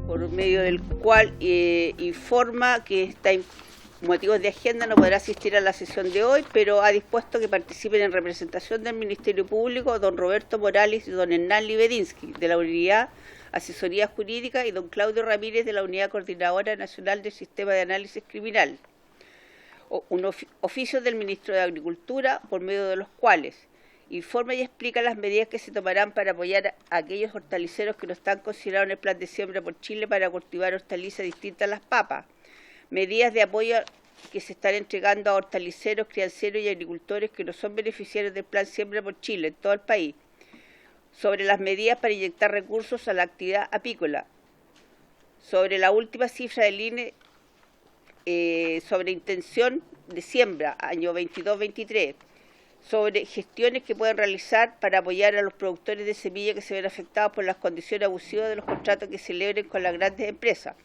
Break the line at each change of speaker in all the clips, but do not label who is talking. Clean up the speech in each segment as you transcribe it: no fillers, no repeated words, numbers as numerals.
por medio del cual informa que motivos de agenda no podrá asistir a la sesión de hoy, pero ha dispuesto que participen en representación del Ministerio Público don Roberto Morales y don Hernán Libedinsky, de la Unidad Asesoría Jurídica, y don Claudio Ramírez, de la Unidad Coordinadora Nacional del Sistema de Análisis Criminal. Oficios del Ministro de Agricultura, por medio de los cuales informa y explica las medidas que se tomarán para apoyar a aquellos hortaliceros que no están considerados en el Plan de Siembra por Chile para cultivar hortalizas distintas a las papas. Medidas de apoyo que se están entregando a hortaliceros, crianceros y agricultores que no son beneficiarios del Plan Siembra por Chile en todo el país. Sobre las medidas para inyectar recursos a la actividad apícola. Sobre la última cifra del INE sobre intención de siembra, año 22-23. Sobre gestiones que pueden realizar para apoyar a los productores de semilla que se ven afectados por las condiciones abusivas de los contratos que celebren con las grandes empresas.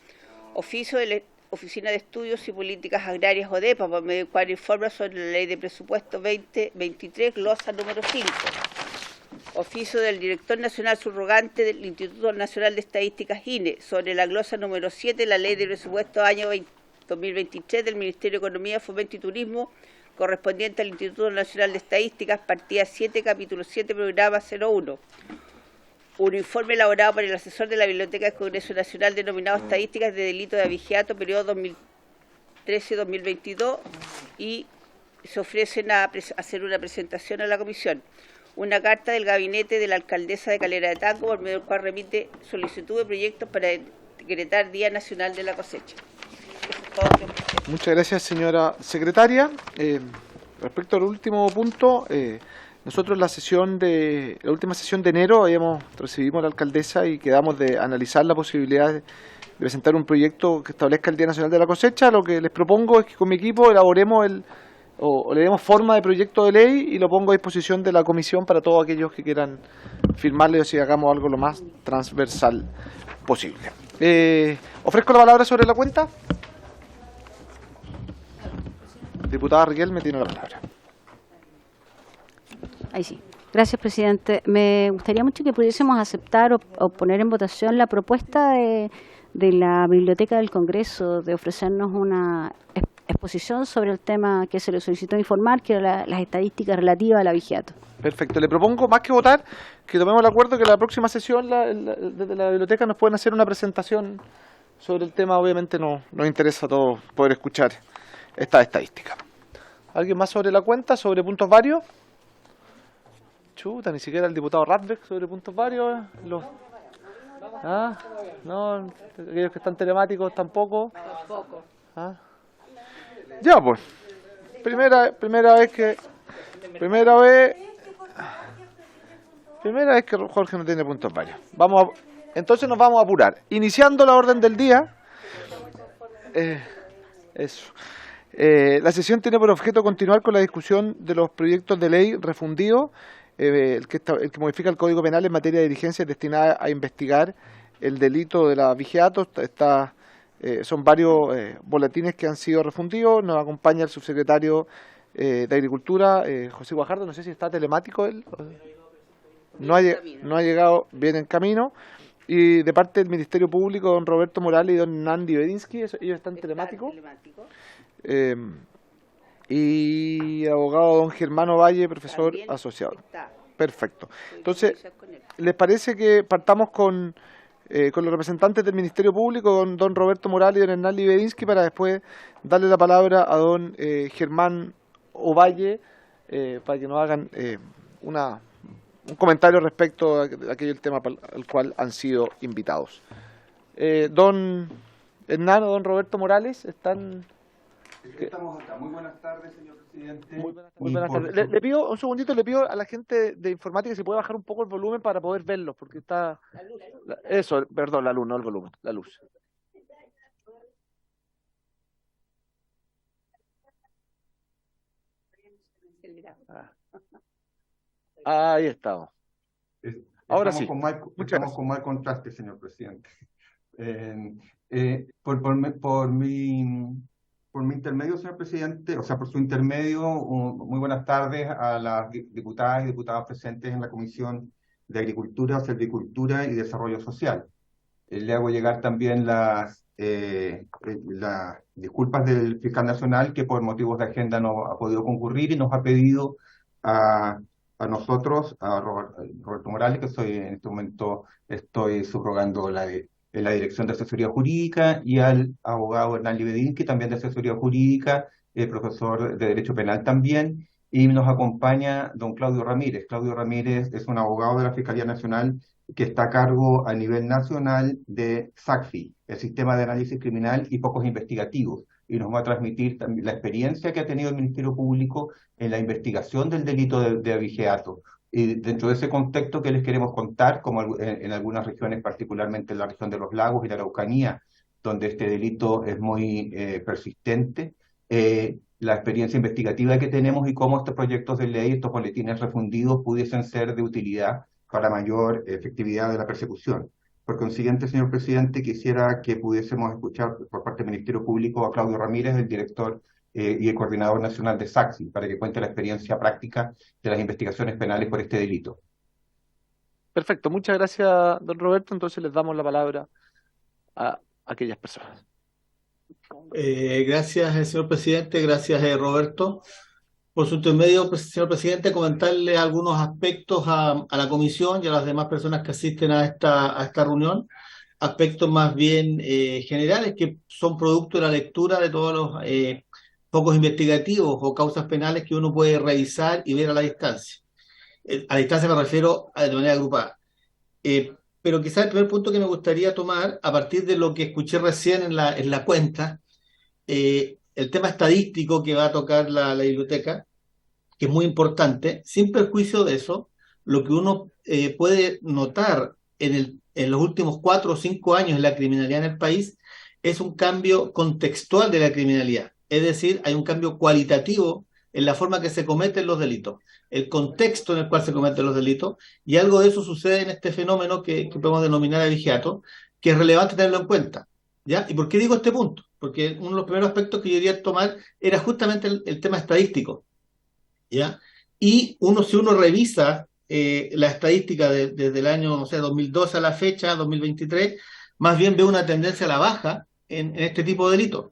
Oficio de la Oficina de Estudios y Políticas Agrarias ODEPA, por medio del cual informa sobre la Ley de Presupuesto 2023, glosa número 5. Oficio del Director Nacional Subrogante del Instituto Nacional de Estadísticas INE, sobre la glosa número 7, la Ley de Presupuesto año 2023 del Ministerio de Economía, Fomento y Turismo, correspondiente al Instituto Nacional de Estadísticas, partida 7, capítulo 7, programa 01. Un informe elaborado por el asesor de la Biblioteca del Congreso Nacional denominado Estadísticas de Delito de Abigeato, periodo 2013-2022, y se ofrecen a hacer una presentación a la comisión. Una carta del gabinete de la alcaldesa de Calera de Tango, por medio del cual remite solicitud de proyectos para decretar Día Nacional de la Cosecha.
Muchas gracias, señora secretaria. Respecto al último punto, nosotros la última sesión de enero recibimos a la alcaldesa y quedamos de analizar la posibilidad de presentar un proyecto que establezca el Día Nacional de la Cosecha. Lo que les propongo es que con mi equipo elaboremos o le demos forma de proyecto de ley y lo pongo a disposición de la comisión para todos aquellos que quieran firmarle, o si hagamos algo lo más transversal posible. Ofrezco la palabra sobre la cuenta. Diputada Riquelme tiene la palabra.
Ahí sí. Gracias, presidente. Me gustaría mucho que pudiésemos aceptar o poner en votación la propuesta de la Biblioteca del Congreso de ofrecernos una exposición sobre el tema que se le solicitó informar, que era las estadísticas relativas al abigeato.
Perfecto. Le propongo, más que votar, que tomemos el acuerdo que la próxima sesión desde la biblioteca nos pueden hacer una presentación sobre el tema. Obviamente nos interesa a todos poder escuchar esta estadística. ¿Alguien más sobre la cuenta, sobre puntos varios? Chuta, ni siquiera el diputado Radbeck sobre puntos varios. No, aquellos que están telemáticos tampoco. Ya pues, primera vez que Jorge no tiene puntos varios. Entonces nos vamos a apurar. Iniciando la orden del día. La sesión tiene por objeto continuar con la discusión de los proyectos de ley refundidos, el que modifica el Código Penal en materia de diligencias destinadas a investigar el delito de la abigeato. Son varios boletines que han sido refundidos. Nos acompaña el subsecretario de Agricultura, José Guajardo. No sé si está telemático él. No ha llegado bien en camino. Y de parte del Ministerio Público, don Roberto Morales y don Nandi Bedinsky, ellos están telemáticos. Y abogado don Germano Valle, profesor asociado. Perfecto. Entonces, ¿les parece que partamos con los representantes del Ministerio Público, don Roberto Morales y don Hernán Libedinsky, para después darle la palabra a don Germán Ovalle para que nos hagan un comentario respecto a aquel tema al cual han sido invitados? Don Hernán o don Roberto Morales, ¿están?
Estamos acá. Muy buenas tardes, señor presidente.
Muy buenas tardes. Le pido un segundito, le pido a la gente de informática si puede bajar un poco el volumen para poder verlo, porque está... Perdón, la luz, no el volumen, la luz. Ahí estamos. Ahora sí.
Estamos con mal contraste, señor presidente. Por mi intermedio, señor presidente, o sea, por su intermedio, muy buenas tardes a las diputadas y diputados presentes en la Comisión de Agricultura, Silvicultura y Desarrollo Social. Le hago llegar también las disculpas del fiscal nacional, que por motivos de agenda no ha podido concurrir y nos ha pedido a nosotros, a Roberto Morales, que soy en este momento estoy subrogando en la Dirección de Asesoría Jurídica, y al abogado Hernán Libedín, que también de Asesoría Jurídica, profesor de Derecho Penal también, y nos acompaña don Claudio Ramírez. Claudio Ramírez es un abogado de la Fiscalía Nacional que está a cargo a nivel nacional de SACFI, el Sistema de Análisis Criminal y Focos Investigativos, y nos va a transmitir también la experiencia que ha tenido el Ministerio Público en la investigación del delito de abigeato. Y dentro de ese contexto que les queremos contar, como en algunas regiones, particularmente en la región de los lagos y la Araucanía, donde este delito es muy persistente, la experiencia investigativa que tenemos y cómo estos proyectos de ley, estos boletines refundidos, pudiesen ser de utilidad para mayor efectividad de la persecución. Por consiguiente, señor presidente, quisiera que pudiésemos escuchar por parte del Ministerio Público a Claudio Ramírez, el director y el coordinador nacional de SACSI, para que cuente la experiencia práctica de las investigaciones penales por este delito.
Perfecto, muchas gracias, don Roberto. Entonces les damos la palabra a aquellas personas.
Gracias, señor presidente. Gracias, Roberto. Por su intermedio, señor presidente, comentarle algunos aspectos a la comisión y a las demás personas que asisten a esta reunión, aspectos más bien generales que son producto de la lectura de todos los focos investigativos o causas penales que uno puede revisar y ver a la distancia. A la distancia me refiero de manera agrupada. Pero quizás el primer punto que me gustaría tomar, a partir de lo que escuché recién en la cuenta, el tema estadístico que va a tocar la biblioteca, que es muy importante. Sin perjuicio de eso, lo que uno puede notar en los últimos 4 o 5 años en la criminalidad en el país es un cambio contextual de la criminalidad. Es decir, hay un cambio cualitativo en la forma que se cometen los delitos, el contexto en el cual se cometen los delitos, y algo de eso sucede en este fenómeno que podemos denominar abigeato, que es relevante tenerlo en cuenta. ¿Ya? ¿Y por qué digo este punto? Porque uno de los primeros aspectos que yo quería tomar era justamente el tema estadístico. ¿Ya? Y si uno revisa la estadística desde el año, no sé, 2012 a la fecha, 2023, más bien ve una tendencia a la baja en este tipo de delitos,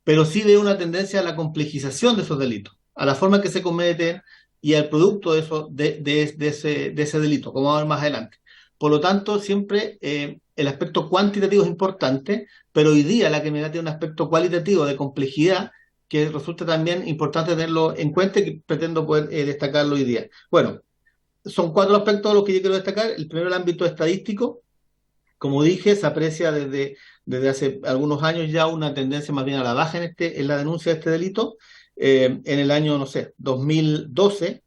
pero sí ve una tendencia a la complejización de esos delitos, a la forma en que se cometen y al producto de ese delito, como vamos a ver más adelante. Por lo tanto, siempre el aspecto cuantitativo es importante, pero hoy día la criminalidad tiene un aspecto cualitativo de complejidad que resulta también importante tenerlo en cuenta y que pretendo poder destacarlo hoy día. Bueno, son 4 aspectos los que yo quiero destacar. El primero, el ámbito estadístico. Como dije, se aprecia desde hace algunos años ya una tendencia más bien a la baja en la denuncia de este delito. En el año, no sé, 2012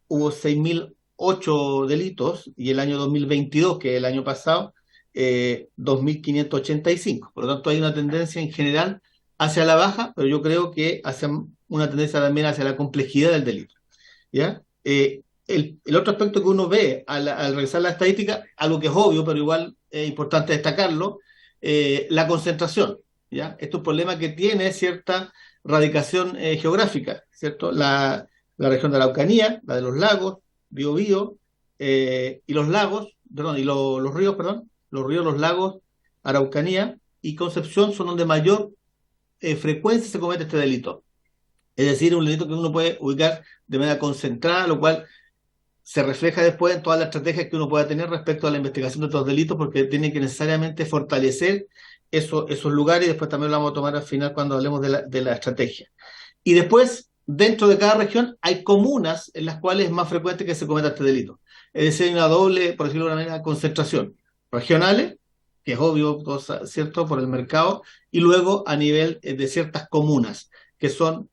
hubo 6.008 delitos y el año 2022, que es el año pasado, 2.585. Por lo tanto, hay una tendencia en general hacia la baja, pero yo creo que hacia una tendencia también hacia la complejidad del delito. ¿Ya? El otro aspecto que uno ve al revisar la estadística, algo que es obvio, pero igual es importante destacarlo, la concentración. ¿Ya? Esto es un problema que tiene cierta radicación geográfica, ¿cierto? La región de la Araucanía, la de los lagos, Biobío, y los lagos, perdón, y los ríos, los lagos, Araucanía y Concepción son donde mayor frecuencia se comete este delito. Es decir, un delito que uno puede ubicar de manera concentrada, lo cual se refleja después en todas las estrategias que uno pueda tener respecto a la investigación de estos delitos, porque tiene que necesariamente fortalecer esos lugares, y después también lo vamos a tomar al final cuando hablemos de la estrategia. Y después, dentro de cada región, hay comunas en las cuales es más frecuente que se cometa este delito. Es decir, hay una doble, por decirlo de una manera, concentración. Regionales, que es obvio, ¿cierto?, por el mercado, y luego a nivel de ciertas comunas, que son,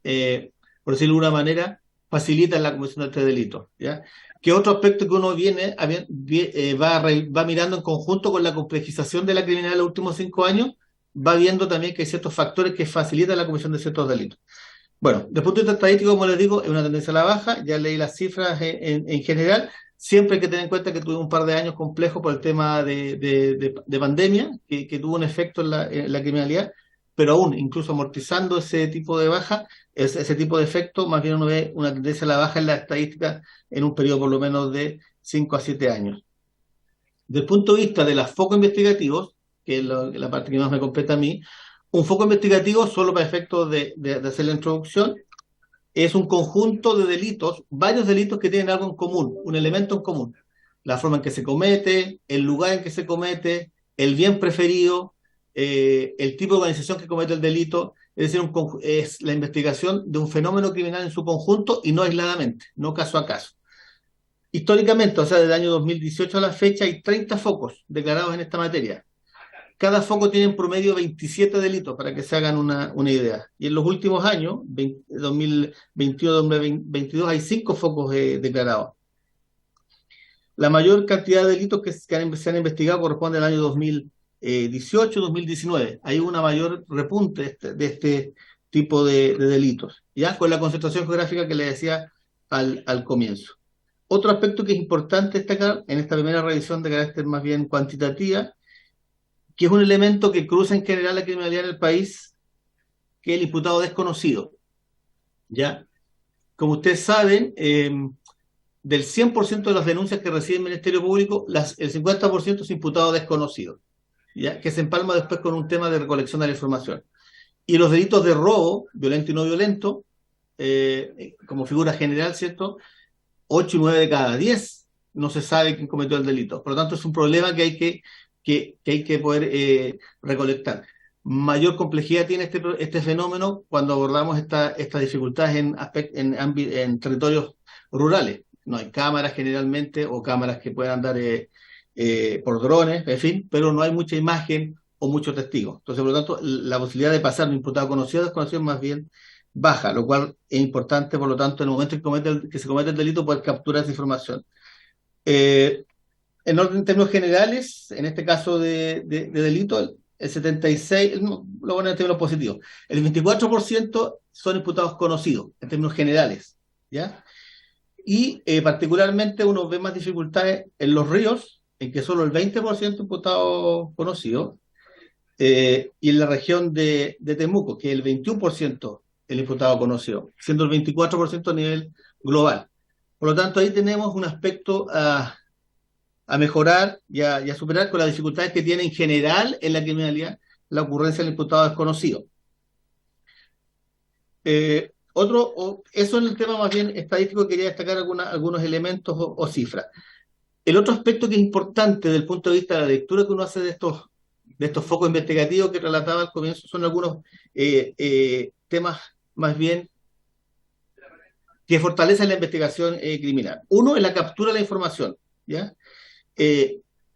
por decirlo de una manera, facilitan la comisión de este delito. ¿Ya? Que otro aspecto que uno va mirando en conjunto con la complejización de la criminalidad en los últimos 5 años, va viendo también que hay ciertos factores que facilitan la comisión de ciertos delitos. Bueno, desde el punto de vista estadístico, como les digo, es una tendencia a la baja, ya leí las cifras en general. Siempre hay que tener en cuenta que tuvimos un par de años complejos por el tema de pandemia, que tuvo un efecto en la criminalidad, pero aún, incluso amortizando ese tipo de baja, ese tipo de efecto, más bien uno ve una tendencia a la baja en la estadística en un periodo por lo menos de 5 a 7 años. Desde el punto de vista de los focos investigativos, que es la parte que más me compete a mí, un foco investigativo, solo para efectos de hacer la introducción, es un conjunto de delitos, varios delitos que tienen algo en común, un elemento en común. La forma en que se comete, el lugar en que se comete, el bien preferido, el tipo de organización que comete el delito, es decir, es la investigación de un fenómeno criminal en su conjunto y no aisladamente, no caso a caso. Históricamente, o sea, desde el año 2018 a la fecha, hay 30 focos declarados en esta materia. Cada foco tiene en promedio 27 delitos, para que se hagan una idea. Y en los últimos años, 2021-2022, hay 5 focos declarados. La mayor cantidad de delitos que se han investigado corresponde al año 2018-2019. Hay una mayor repunte de este tipo de delitos, ya con la concentración geográfica que le decía al comienzo. Otro aspecto que es importante destacar en esta primera revisión de carácter más bien cuantitativa, que es un elemento que cruza en general la criminalidad en el país, que es el imputado desconocido. ¿Ya? Como ustedes saben, del 100% de las denuncias que recibe el Ministerio Público, el 50% es imputado desconocido, ¿ya? Que se empalma después con un tema de recolección de la información. Y los delitos de robo, violento y no violento, como figura general, ¿cierto? 8 y 9 de cada 10 no se sabe quién cometió el delito. Por lo tanto, es un problema que hay que poder recolectar. Mayor complejidad tiene este fenómeno cuando abordamos estas dificultades en territorios rurales. No hay cámaras generalmente, o cámaras que puedan andar por drones, en fin, pero no hay mucha imagen o mucho testigo. Entonces, por lo tanto, la posibilidad de pasar de un imputado conocido a desconocido es más bien baja, lo cual es importante, por lo tanto, en el momento que se comete el delito, poder capturar esa información. En términos generales, en este caso de delito, el 76%, lo bueno en términos positivos, el 24% son imputados conocidos, en términos generales, ¿ya? Y particularmente uno ve más dificultades en Los Ríos, en que solo el 20% imputados conocidos, y en la región de Temuco, que es el 21% el imputado conocido, siendo el 24% a nivel global. Por lo tanto, ahí tenemos un aspecto a mejorar y a superar con las dificultades que tiene en general en la criminalidad la ocurrencia del imputado desconocido. Eso en el tema más bien estadístico, quería destacar algunos elementos o cifras. El otro aspecto que es importante desde el punto de vista de la lectura que uno hace de estos focos investigativos que relataba al comienzo son algunos temas más bien que fortalecen la investigación criminal. Uno es la captura de la información, ¿ya?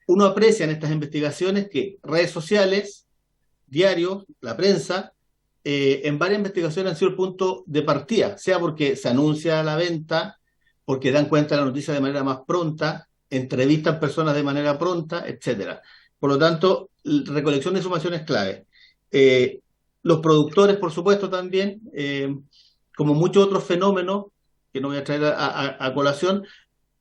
Uno aprecia en estas investigaciones que redes sociales, diarios, la prensa, en varias investigaciones han sido el punto de partida, sea porque se anuncia la venta, porque dan cuenta de la noticia de manera más pronta, entrevistan personas de manera pronta, etcétera. Por lo tanto, recolección de información es clave. Los productores, por supuesto, también, como muchos otros fenómenos, que no voy a traer a colación,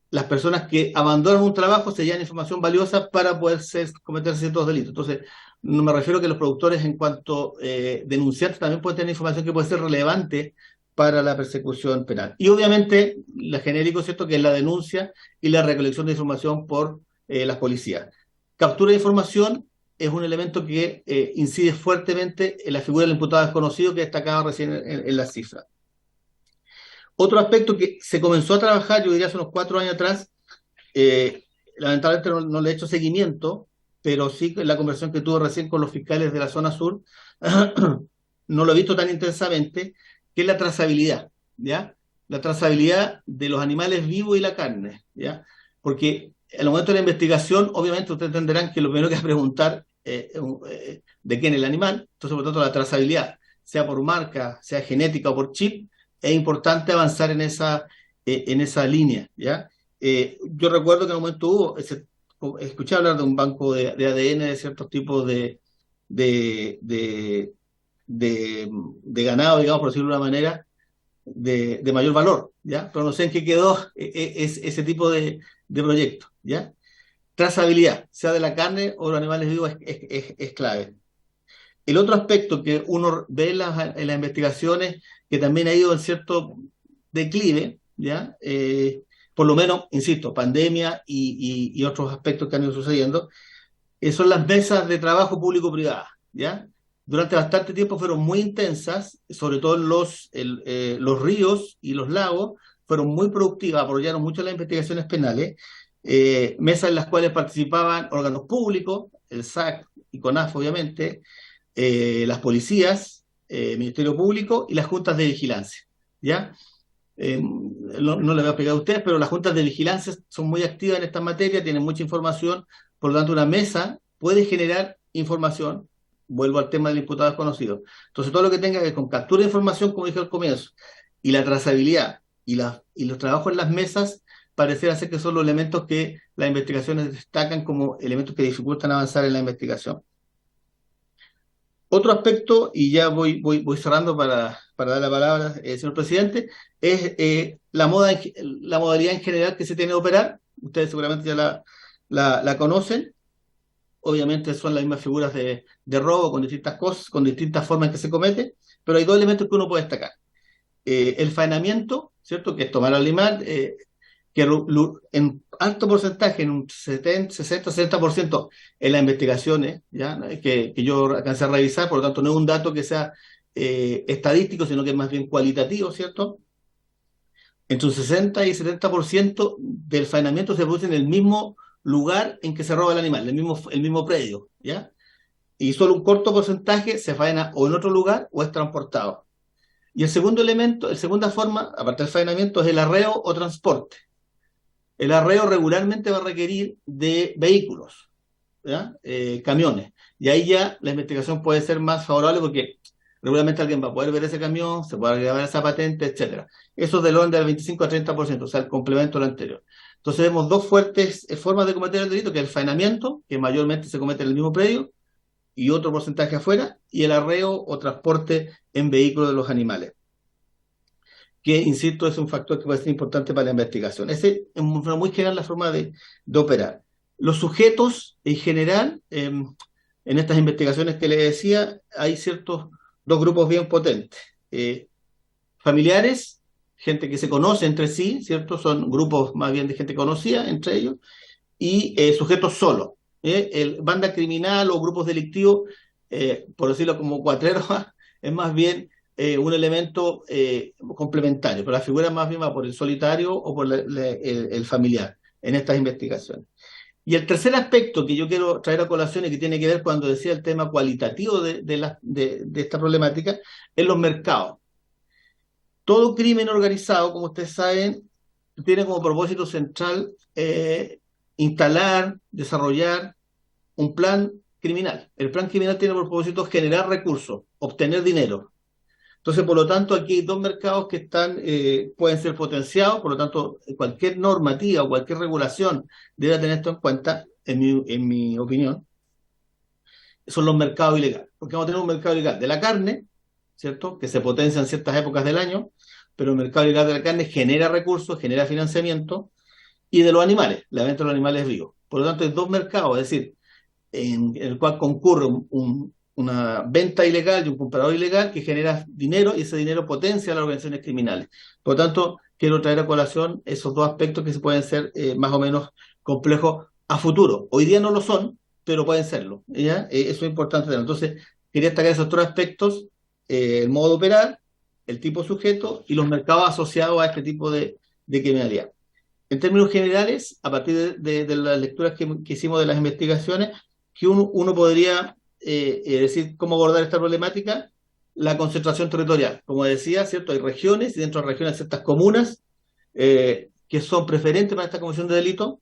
las personas que abandonan un trabajo se llevan información valiosa para poder cometer ciertos delitos. Entonces, no me refiero a que los productores, en cuanto denunciantes, también pueden tener información que puede ser relevante para la persecución penal. Y obviamente, la genérico, ¿cierto?, que es la denuncia y la recolección de información por las policías. Captura de información es un elemento que incide fuertemente en la figura del imputado desconocido que destacaba recién en las cifras. Otro aspecto que se comenzó a trabajar, yo diría hace unos 4 años atrás, lamentablemente no le he hecho seguimiento, pero sí en la conversación que tuve recién con los fiscales de la zona sur, no lo he visto tan intensamente, que es la trazabilidad, ¿ya? La trazabilidad de los animales vivos y la carne, ¿ya? Porque en el momento de la investigación, obviamente ustedes entenderán que lo primero que es preguntar de quién es el animal, entonces por lo tanto la trazabilidad, sea por marca, sea genética o por chip, es importante avanzar en esa línea, ¿ya? Yo recuerdo que en un momento escuché hablar de un banco de ADN de ciertos tipos de ganado, digamos, por decirlo de una manera, de mayor valor, ¿ya? Pero no sé en qué quedó ese tipo de proyecto, ¿ya? Trazabilidad, sea de la carne o de los animales vivos, es clave. El otro aspecto que uno ve en las investigaciones, que también ha ido en cierto declive, ¿ya? Por lo menos, insisto, pandemia y otros aspectos que han ido sucediendo, son las mesas de trabajo público-privadas, ¿ya? Durante bastante tiempo fueron muy intensas, sobre todo los ríos y los lagos fueron muy productivas, apoyaron mucho las investigaciones penales, mesas en las cuales participaban órganos públicos, el SAC y CONAF obviamente, las policías, Ministerio Público y las juntas de vigilancia, ¿ya? No le voy a explicar a ustedes, pero las juntas de vigilancia son muy activas en esta materia, tienen mucha información, por lo tanto una mesa puede generar información, vuelvo al tema del imputado desconocido. Entonces todo lo que tenga que ver con captura de información, como dije al comienzo, y la trazabilidad y los trabajos en las mesas, pareciera ser que son los elementos que las investigaciones destacan como elementos que dificultan avanzar en la investigación. Otro aspecto, y ya voy cerrando para dar la palabra, señor presidente, es la modalidad en general que se tiene que operar. Ustedes seguramente ya la conocen. Obviamente son las mismas figuras de robo con distintas cosas, con distintas formas que se comete, pero hay dos elementos que uno puede destacar. El faenamiento, ¿cierto? Que es tomar al animal, que en alto porcentaje, en un 60-70% en las investigaciones, ¿ya? Que yo alcancé a revisar, por lo tanto no es un dato que sea estadístico, sino que es más bien cualitativo, ¿cierto? Entre un 60 y 70% del faenamiento se produce en el mismo lugar en que se roba el animal, el mismo predio, ¿ya? Y solo un corto porcentaje se faena o en otro lugar o es transportado. Y el segundo elemento, la segunda forma, aparte del faenamiento, es el arreo o transporte. El arreo regularmente va a requerir de vehículos, ¿ya? Camiones. Y ahí ya la investigación puede ser más favorable porque regularmente alguien va a poder ver ese camión, se puede grabar esa patente, etcétera. Eso es del orden del 25 a 30%, o sea, el complemento de lo anterior. Entonces vemos dos fuertes formas de cometer el delito, que es el faenamiento, que mayormente se comete en el mismo predio, y otro porcentaje afuera, y el arreo o transporte en vehículos de los animales, que, insisto, es un factor que puede ser importante para la investigación. Esa es muy general la forma de operar. Los sujetos, en general, en estas investigaciones que les decía, hay dos grupos bien potentes. Familiares, gente que se conoce entre sí, ¿cierto? Son grupos más bien de gente conocida entre ellos, y sujetos solos. Banda criminal o grupos delictivos, por decirlo como cuatreros, es más bien un elemento complementario, pero la figura más bien va por el solitario o por el familiar en estas investigaciones. Y el tercer aspecto que yo quiero traer a colación y que tiene que ver cuando decía el tema cualitativo de esta problemática es los mercados. Todo crimen organizado, como ustedes saben, tiene como propósito central instalar, desarrollar un plan criminal. El plan criminal tiene por propósito generar recursos, obtener dinero. Entonces, por lo tanto, aquí hay dos mercados que pueden ser potenciados, por lo tanto, cualquier normativa o cualquier regulación debe tener esto en cuenta, en mi opinión, son los mercados ilegales. Porque vamos a tener un mercado ilegal de la carne, ¿cierto? Que se potencia en ciertas épocas del año, pero el mercado ilegal de la carne genera recursos, genera financiamiento, y de los animales, la venta de los animales vivos. Por lo tanto, hay dos mercados, es decir, en el cual concurre una venta ilegal y un comprador ilegal que genera dinero y ese dinero potencia a las organizaciones criminales. Por lo tanto, quiero traer a colación esos dos aspectos que se pueden ser más o menos complejos a futuro. Hoy día no lo son, pero pueden serlo, ¿ya? Eso es importante tenerlo. Entonces, quería destacar esos tres aspectos, el modo de operar, el tipo sujeto y los mercados asociados a este tipo de criminalidad. En términos generales, a partir de las lecturas que hicimos de las investigaciones, que uno podría decir cómo abordar esta problemática, la concentración territorial. Como decía, ¿cierto? Hay regiones y dentro de regiones hay ciertas comunas que son preferentes para esta comisión de delito.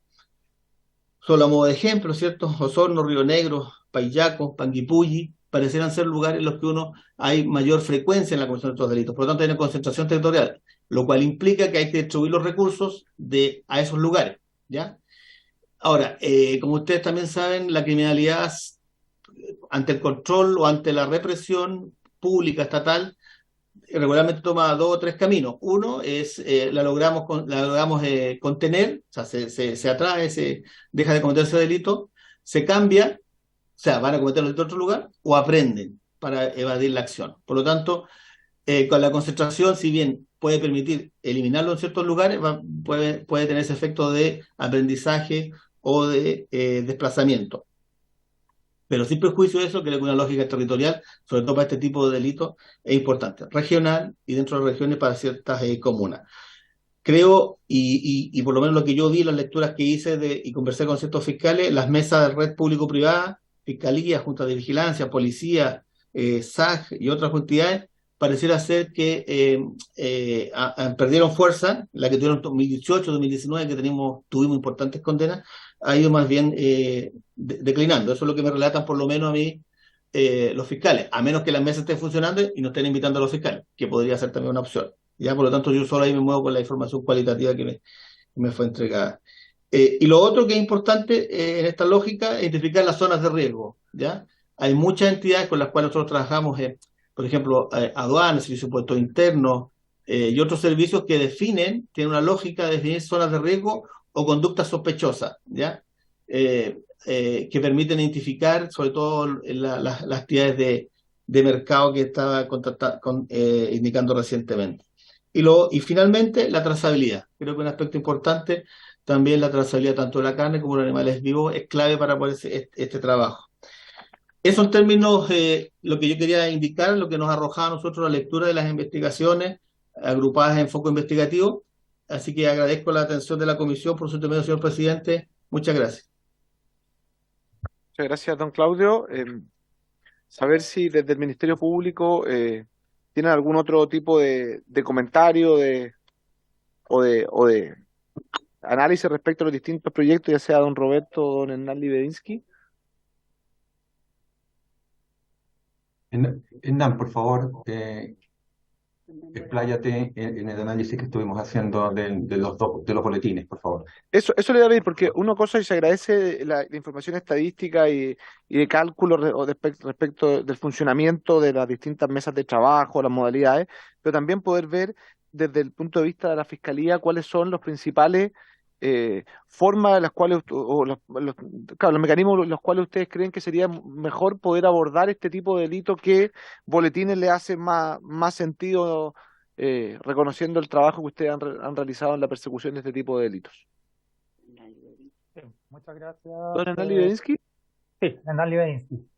Solo a modo de ejemplo, ¿cierto? Osorno, Río Negro, Paillaco, Panguipulli, parecieran ser lugares en los que hay mayor frecuencia en la comisión de estos delitos. Por lo tanto, hay una concentración territorial, lo cual implica que hay que distribuir los recursos a esos lugares, ¿ya? Ahora, como ustedes también saben, la criminalidad ante el control o ante la represión pública estatal regularmente toma dos o tres caminos. Uno es la logramos contener, o sea, se atrae, se deja de cometerse delito, se cambia, o sea, van a cometer delito en otro lugar, o aprenden. para evadir la acción. Por lo tanto, con la concentración, si bien puede permitir eliminarlo en ciertos lugares, puede tener ese efecto de aprendizaje o de desplazamiento. Pero sin perjuicio de eso, creo que una lógica territorial, sobre todo para este tipo de delitos, es importante. Regional y dentro de regiones para ciertas comunas. Creo, y por lo menos lo que yo vi, las lecturas que hice y conversé con ciertos fiscales, las mesas de red público-privada, fiscalía, juntas de vigilancia, policía, SAG y otras entidades, pareciera ser que perdieron fuerza, la que tuvieron en 2018, 2019, que tuvimos importantes condenas, ha ido más bien declinando. Eso es lo que me relatan por lo menos a mí los fiscales, a menos que las mesas estén funcionando y no estén invitando a los fiscales, que podría ser también una opción. Ya, por lo tanto, yo solo ahí me muevo con la información cualitativa que me fue entregada. Y lo otro que es importante en esta lógica es identificar las zonas de riesgo. ¿Ya? Hay muchas entidades con las cuales nosotros trabajamos, por ejemplo, aduanas, servicios de impuestos internos y otros servicios que tienen una lógica de definir zonas de riesgo o conductas sospechosas, ¿ya? Que permiten identificar sobre todo las actividades de mercado que estaba indicando recientemente. Y finalmente, la trazabilidad. Creo que un aspecto importante, también la trazabilidad tanto de la carne como de los animales vivos, es clave para poder hacer este trabajo. Eso en términos lo que yo quería indicar, lo que nos arrojaba a nosotros la lectura de las investigaciones agrupadas en foco investigativo. Así que agradezco la atención de la comisión por su intermedio, señor presidente. Muchas gracias.
Muchas gracias, don Claudio. Saber si desde el Ministerio Público tienen algún otro tipo de comentario o de análisis respecto a los distintos proyectos, ya sea don Roberto o don Hernán Libedinsky.
Hernán, por favor, expláyate en el análisis que estuvimos haciendo de los boletines, por favor.
Eso le da a pedir, porque una cosa y se agradece la información estadística y de cálculo respecto del funcionamiento de las distintas mesas de trabajo, las modalidades, pero también poder ver desde el punto de vista de la Fiscalía cuáles son los principales formas de las cuales, claro, los mecanismos los cuales ustedes creen que sería mejor poder abordar este tipo de delitos, que boletines le hacen más sentido, reconociendo el trabajo que ustedes han realizado en la persecución de este tipo de delitos.
Sí, muchas gracias.
¿Don Hernán Libedinsky?
Sí, Hernán Libedinsky.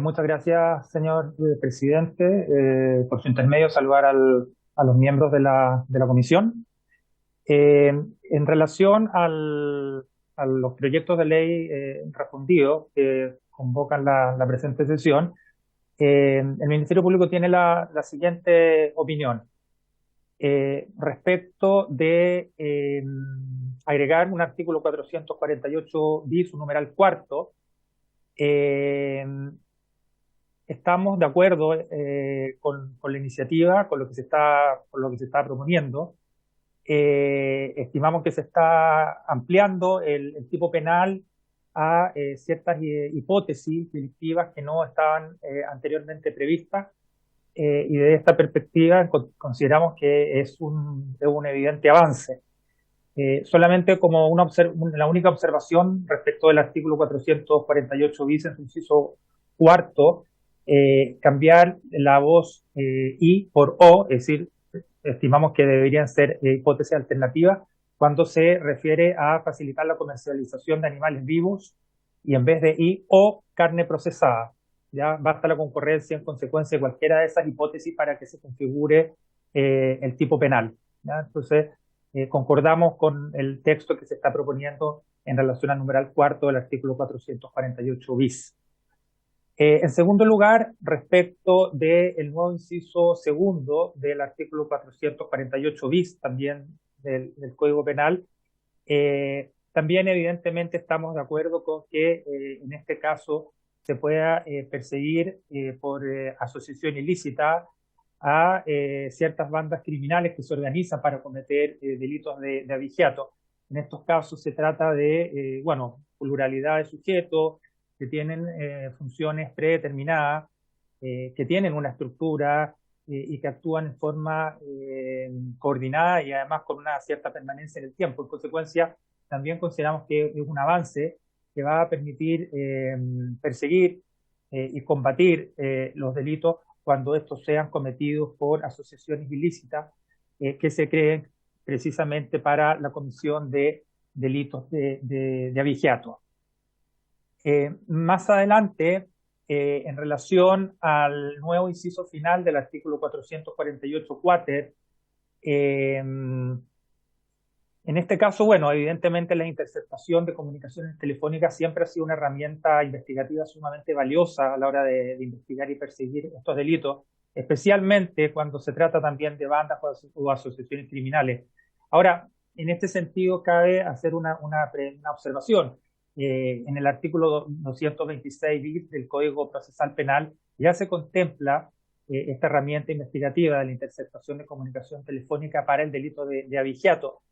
Muchas gracias, señor presidente. Por su intermedio, saludar a los miembros de la comisión. En relación a los proyectos de ley refundidos que convocan la presente sesión, el Ministerio Público tiene la siguiente opinión. Respecto de agregar un artículo 448 bis, un numeral cuarto, estamos de acuerdo con la iniciativa, con lo que se está proponiendo. Estimamos que se está ampliando el tipo penal a ciertas hipótesis delictivas que no estaban anteriormente previstas, y desde esta perspectiva consideramos que es un evidente avance. Solamente como la única observación respecto del artículo 448 bis en su inciso cuarto, cambiar la voz I por O, es decir, estimamos que deberían ser hipótesis alternativas cuando se refiere a facilitar la comercialización de animales vivos, y en vez de I o carne procesada. Ya basta la concurrencia en consecuencia de cualquiera de esas hipótesis para que se configure el tipo penal. ¿Ya? Entonces, concordamos con el texto que se está proponiendo en relación al numeral cuarto del artículo 448 bis. En segundo lugar, respecto del nuevo inciso segundo del artículo 448 bis, también del Código Penal, también evidentemente estamos de acuerdo con que en este caso se pueda perseguir por asociación ilícita a ciertas bandas criminales que se organizan para cometer delitos de abigeato. En estos casos se trata de, pluralidad de sujetos que tienen funciones predeterminadas, que tienen una estructura y que actúan en forma coordinada y además con una cierta permanencia en el tiempo. En consecuencia, también consideramos que es un avance que va a permitir perseguir y combatir los delitos cuando estos sean cometidos por asociaciones ilícitas que se creen precisamente para la comisión de delitos de abigeato. Más adelante, en relación al nuevo inciso final del artículo 448 cuater, en este caso, bueno, evidentemente la interceptación de comunicaciones telefónicas siempre ha sido una herramienta investigativa sumamente valiosa a la hora de investigar y perseguir estos delitos, especialmente cuando se trata también de bandas o asociaciones criminales. Ahora, en este sentido, cabe hacer una observación. En el artículo 226 bis del Código Procesal Penal ya se contempla esta herramienta investigativa de la interceptación de comunicación telefónica para el delito de abigeato.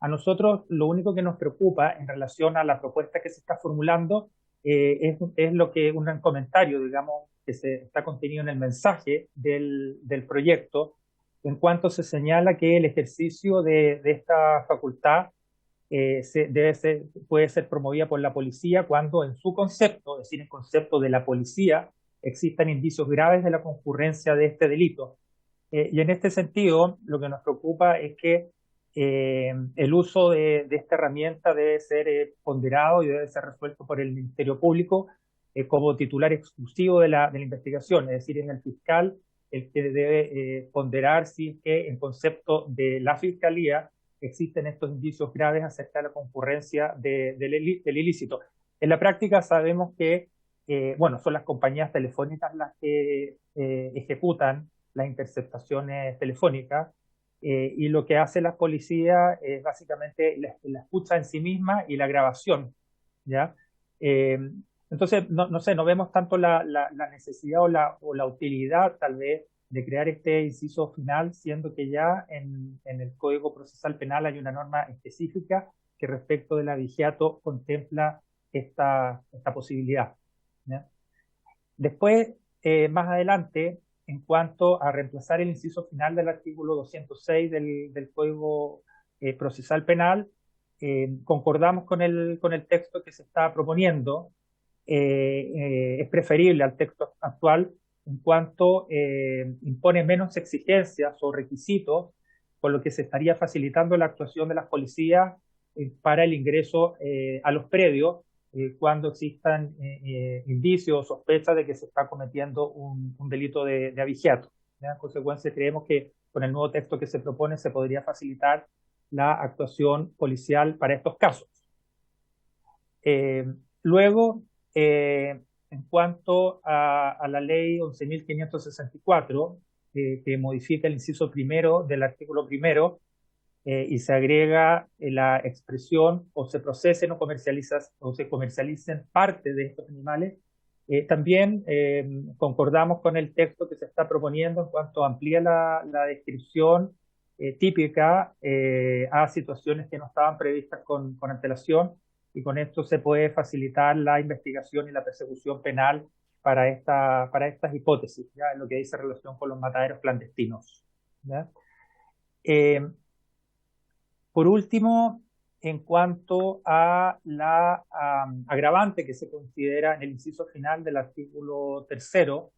A nosotros lo único que nos preocupa en relación a la propuesta que se está formulando es lo que un comentario, digamos, que se está contenido en el mensaje del proyecto, en cuanto se señala que el ejercicio de esta facultad puede ser promovida por la policía cuando en su concepto, es decir, en concepto de la policía, existan indicios graves de la concurrencia de este delito. Y en este sentido, lo que nos preocupa es que el uso de esta herramienta debe ser ponderado y debe ser resuelto por el Ministerio Público como titular exclusivo de la investigación, es decir, es el fiscal el que debe ponderar si es que en concepto de la Fiscalía existen estos indicios graves acerca de la concurrencia del ilícito. En la práctica sabemos que bueno, son las compañías telefónicas las que ejecutan las interceptaciones telefónicas, y lo que hace la policía es básicamente la escucha en sí misma y la grabación, ¿ya? Entonces, no sé, no vemos tanto la necesidad o la utilidad, tal vez, de crear este inciso final, siendo que ya en el Código Procesal Penal hay una norma específica que respecto del abigeato contempla esta posibilidad, ¿ya? Después, más adelante, en cuanto a reemplazar el inciso final del artículo 206 del Código Procesal Penal, concordamos con el texto que se está proponiendo. Es preferible al texto actual en cuanto impone menos exigencias o requisitos, con lo que se estaría facilitando la actuación de las policías para el ingreso a los predios cuando existan indicios o sospechas de que se está cometiendo un delito de abigeato. En consecuencia, creemos que con el nuevo texto que se propone se podría facilitar la actuación policial para estos casos. Luego, en cuanto a la ley 11.564, que modifica el inciso primero del artículo primero, y se agrega la expresión o se procesen o se comercialicen parte de estos animales. También concordamos con el texto que se está proponiendo en cuanto amplía la descripción típica a situaciones que no estaban previstas con antelación, y con esto se puede facilitar la investigación y la persecución penal para estas hipótesis, ¿ya? En lo que dice relación con los mataderos clandestinos, ¿ya? Por último, en cuanto a la agravante que se considera en el inciso final del artículo tercero,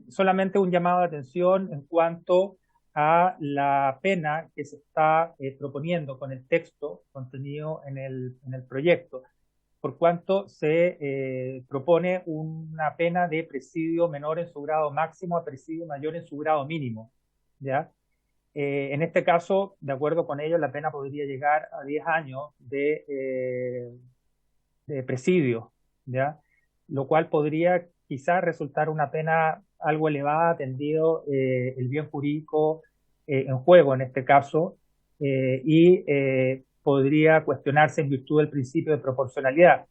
solamente un llamado de atención en cuanto a la pena que se está proponiendo con el texto contenido en el proyecto, por cuanto se propone una pena de presidio menor en su grado máximo a presidio mayor en su grado mínimo, ¿ya? En este caso, de acuerdo con ellos, la pena podría llegar a 10 años de presidio, ¿ya? Lo cual podría quizás resultar una pena algo elevada, atendido el bien jurídico en juego en este caso, y podría cuestionarse en virtud del principio de proporcionalidad.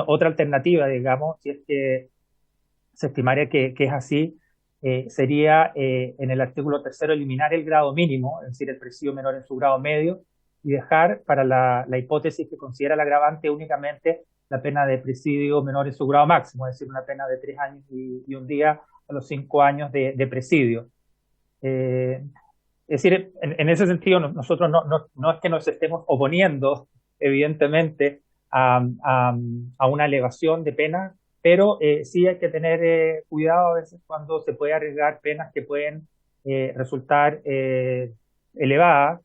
Otra alternativa, digamos, si es que se estimaría que es así, sería en el artículo tercero eliminar el grado mínimo, es decir, el presidio menor en su grado medio, y dejar para la hipótesis que considera el agravante únicamente la pena de presidio menor en su grado máximo, es decir, una pena de 3 años y un día a los 5 años de presidio. Es decir, en ese sentido, nosotros no es que nos estemos oponiendo, evidentemente, a una elevación de pena, pero sí hay que tener cuidado a veces cuando se puede arriesgar penas que pueden resultar elevadas,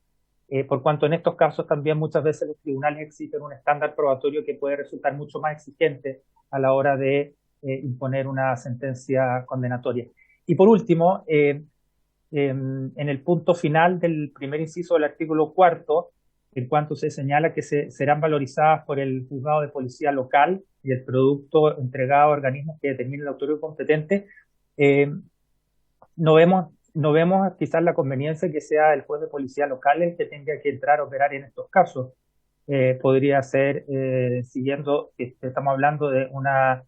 por cuanto en estos casos también muchas veces los tribunales exigen un estándar probatorio que puede resultar mucho más exigente a la hora de imponer una sentencia condenatoria. Y por último, en el punto final del primer inciso del artículo 4, en cuanto se señala que serán valorizadas por el juzgado de policía local y el producto entregado a organismos que determine la autoridad competente, no vemos quizás la conveniencia que sea el juez de policía local el que tenga que entrar a operar en estos casos. Podría ser, siguiendo, estamos hablando de una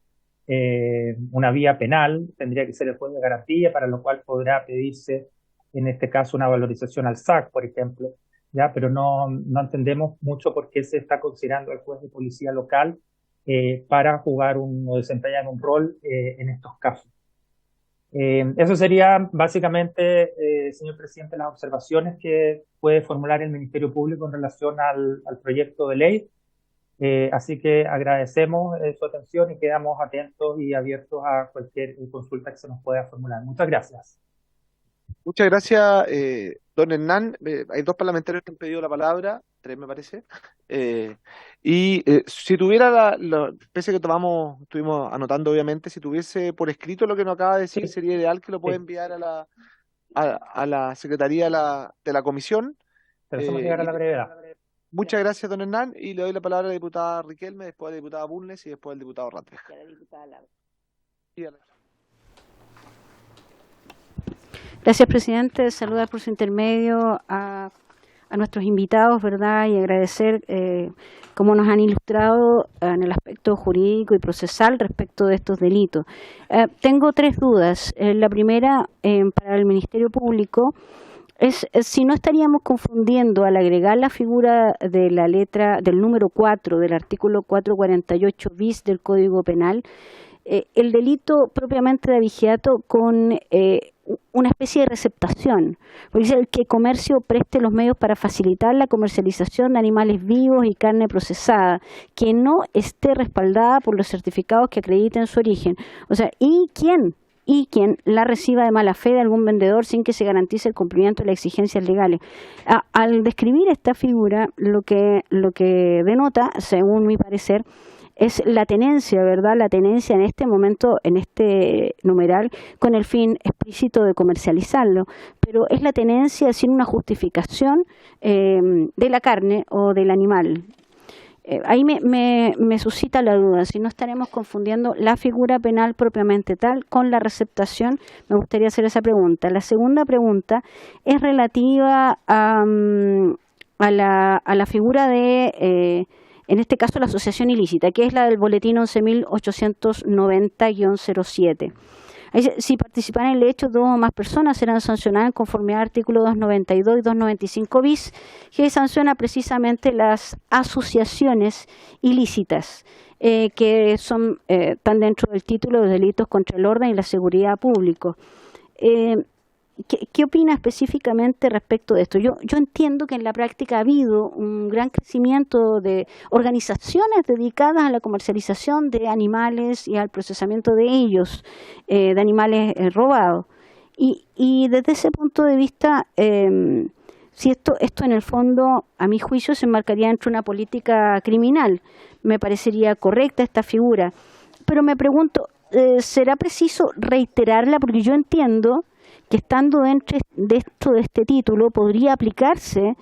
vía penal, tendría que ser el juez de garantía, para lo cual podrá pedirse, en este caso, una valorización al SAC, por ejemplo, ¿ya? Pero no entendemos mucho por qué se está considerando al juez de policía local para jugar o desempeñar un rol en estos casos. Eso sería básicamente, señor presidente, las observaciones que puede formular el Ministerio Público en relación al proyecto de ley. Así que agradecemos su atención y quedamos atentos y abiertos a cualquier consulta que se nos pueda formular. Muchas gracias.
Muchas gracias, don Hernán. Hay dos parlamentarios que han pedido la palabra, tres me parece. Si tuviera, pese a que estuvimos anotando obviamente, si tuviese por escrito lo que nos acaba de decir, sería ideal que lo pueda enviar a la Secretaría de la Comisión.
Te hacemos llegar a la brevedad.
Muchas gracias, don Hernán, y le doy la palabra a la diputada Riquelme, después a la diputada Bulnes y después al diputado Rattler.
Gracias, presidente. Saludar por su intermedio a nuestros invitados, ¿verdad? Y agradecer cómo nos han ilustrado en el aspecto jurídico y procesal respecto de estos delitos. Tengo tres dudas. La primera, para el Ministerio Público, es si no estaríamos confundiendo al agregar la figura de la letra del número 4 del artículo 448 bis del Código Penal, el delito propiamente de abigeato con una especie de receptación, porque dice el que comercio preste los medios para facilitar la comercialización de animales vivos y carne procesada, que no esté respaldada por los certificados que acrediten su origen. O sea, ¿y quien la reciba de mala fe de algún vendedor sin que se garantice el cumplimiento de las exigencias legales? Al describir esta figura, lo que denota, según mi parecer, es la tenencia, ¿verdad? La tenencia en este momento, en este numeral, con el fin explícito de comercializarlo, pero es la tenencia sin una justificación de la carne o del animal. Ahí me suscita la duda, si no estaremos confundiendo la figura penal propiamente tal con la receptación. Me gustaría hacer esa pregunta. La segunda pregunta es relativa a la figura de... en este caso la asociación ilícita, que es la del boletín 11.890-07. Si participan en el hecho, dos o más personas serán sancionadas en conformidad al artículo 292 y 295 bis, que sanciona precisamente las asociaciones ilícitas, que están dentro del título de delitos contra el orden y la seguridad pública. ¿Qué opina específicamente respecto de esto? Yo entiendo que en la práctica ha habido un gran crecimiento de organizaciones dedicadas a la comercialización de animales y al procesamiento de ellos, de animales robados. Y desde ese punto de vista, si esto en el fondo, a mi juicio, se enmarcaría dentro de una política criminal, me parecería correcta esta figura. Pero me pregunto, ¿será preciso reiterarla? Porque yo entiendo que estando dentro de este título podría aplicarse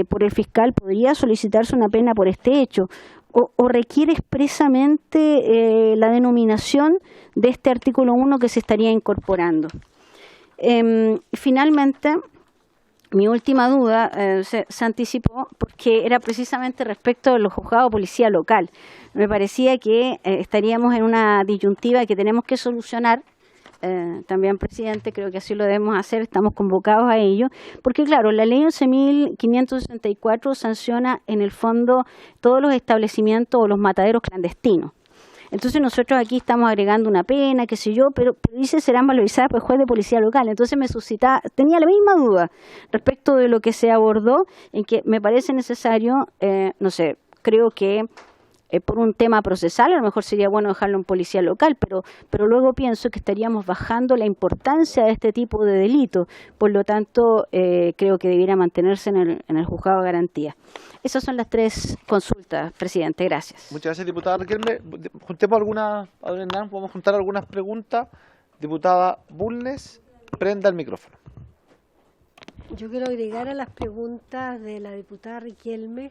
por el fiscal, podría solicitarse una pena por este hecho, o requiere expresamente la denominación de este artículo 1 que se estaría incorporando. Finalmente, mi última duda se anticipó porque era precisamente respecto a los juzgados de policía local. Me parecía que estaríamos en una disyuntiva que tenemos que solucionar. También, presidente, creo que así lo debemos hacer, estamos convocados a ello, porque claro, la ley 11.564 sanciona en el fondo todos los establecimientos o los mataderos clandestinos. Entonces nosotros aquí estamos agregando una pena, qué sé yo, pero dice serán valorizadas por el juez de policía local. Entonces tenía la misma duda respecto de lo que se abordó, en que me parece necesario, creo que por un tema procesal, a lo mejor sería bueno dejarlo en policía local, pero luego pienso que estaríamos bajando la importancia de este tipo de delito. Por lo tanto, creo que debiera mantenerse en el juzgado de garantía. Esas son las 3 consultas, presidente. Gracias.
Muchas gracias, diputada Riquelme. Juntemos algunas, a don Hernán, podemos juntar algunas preguntas. Diputada Bulnes, prenda el micrófono.
Yo quiero agregar a las preguntas de la diputada Riquelme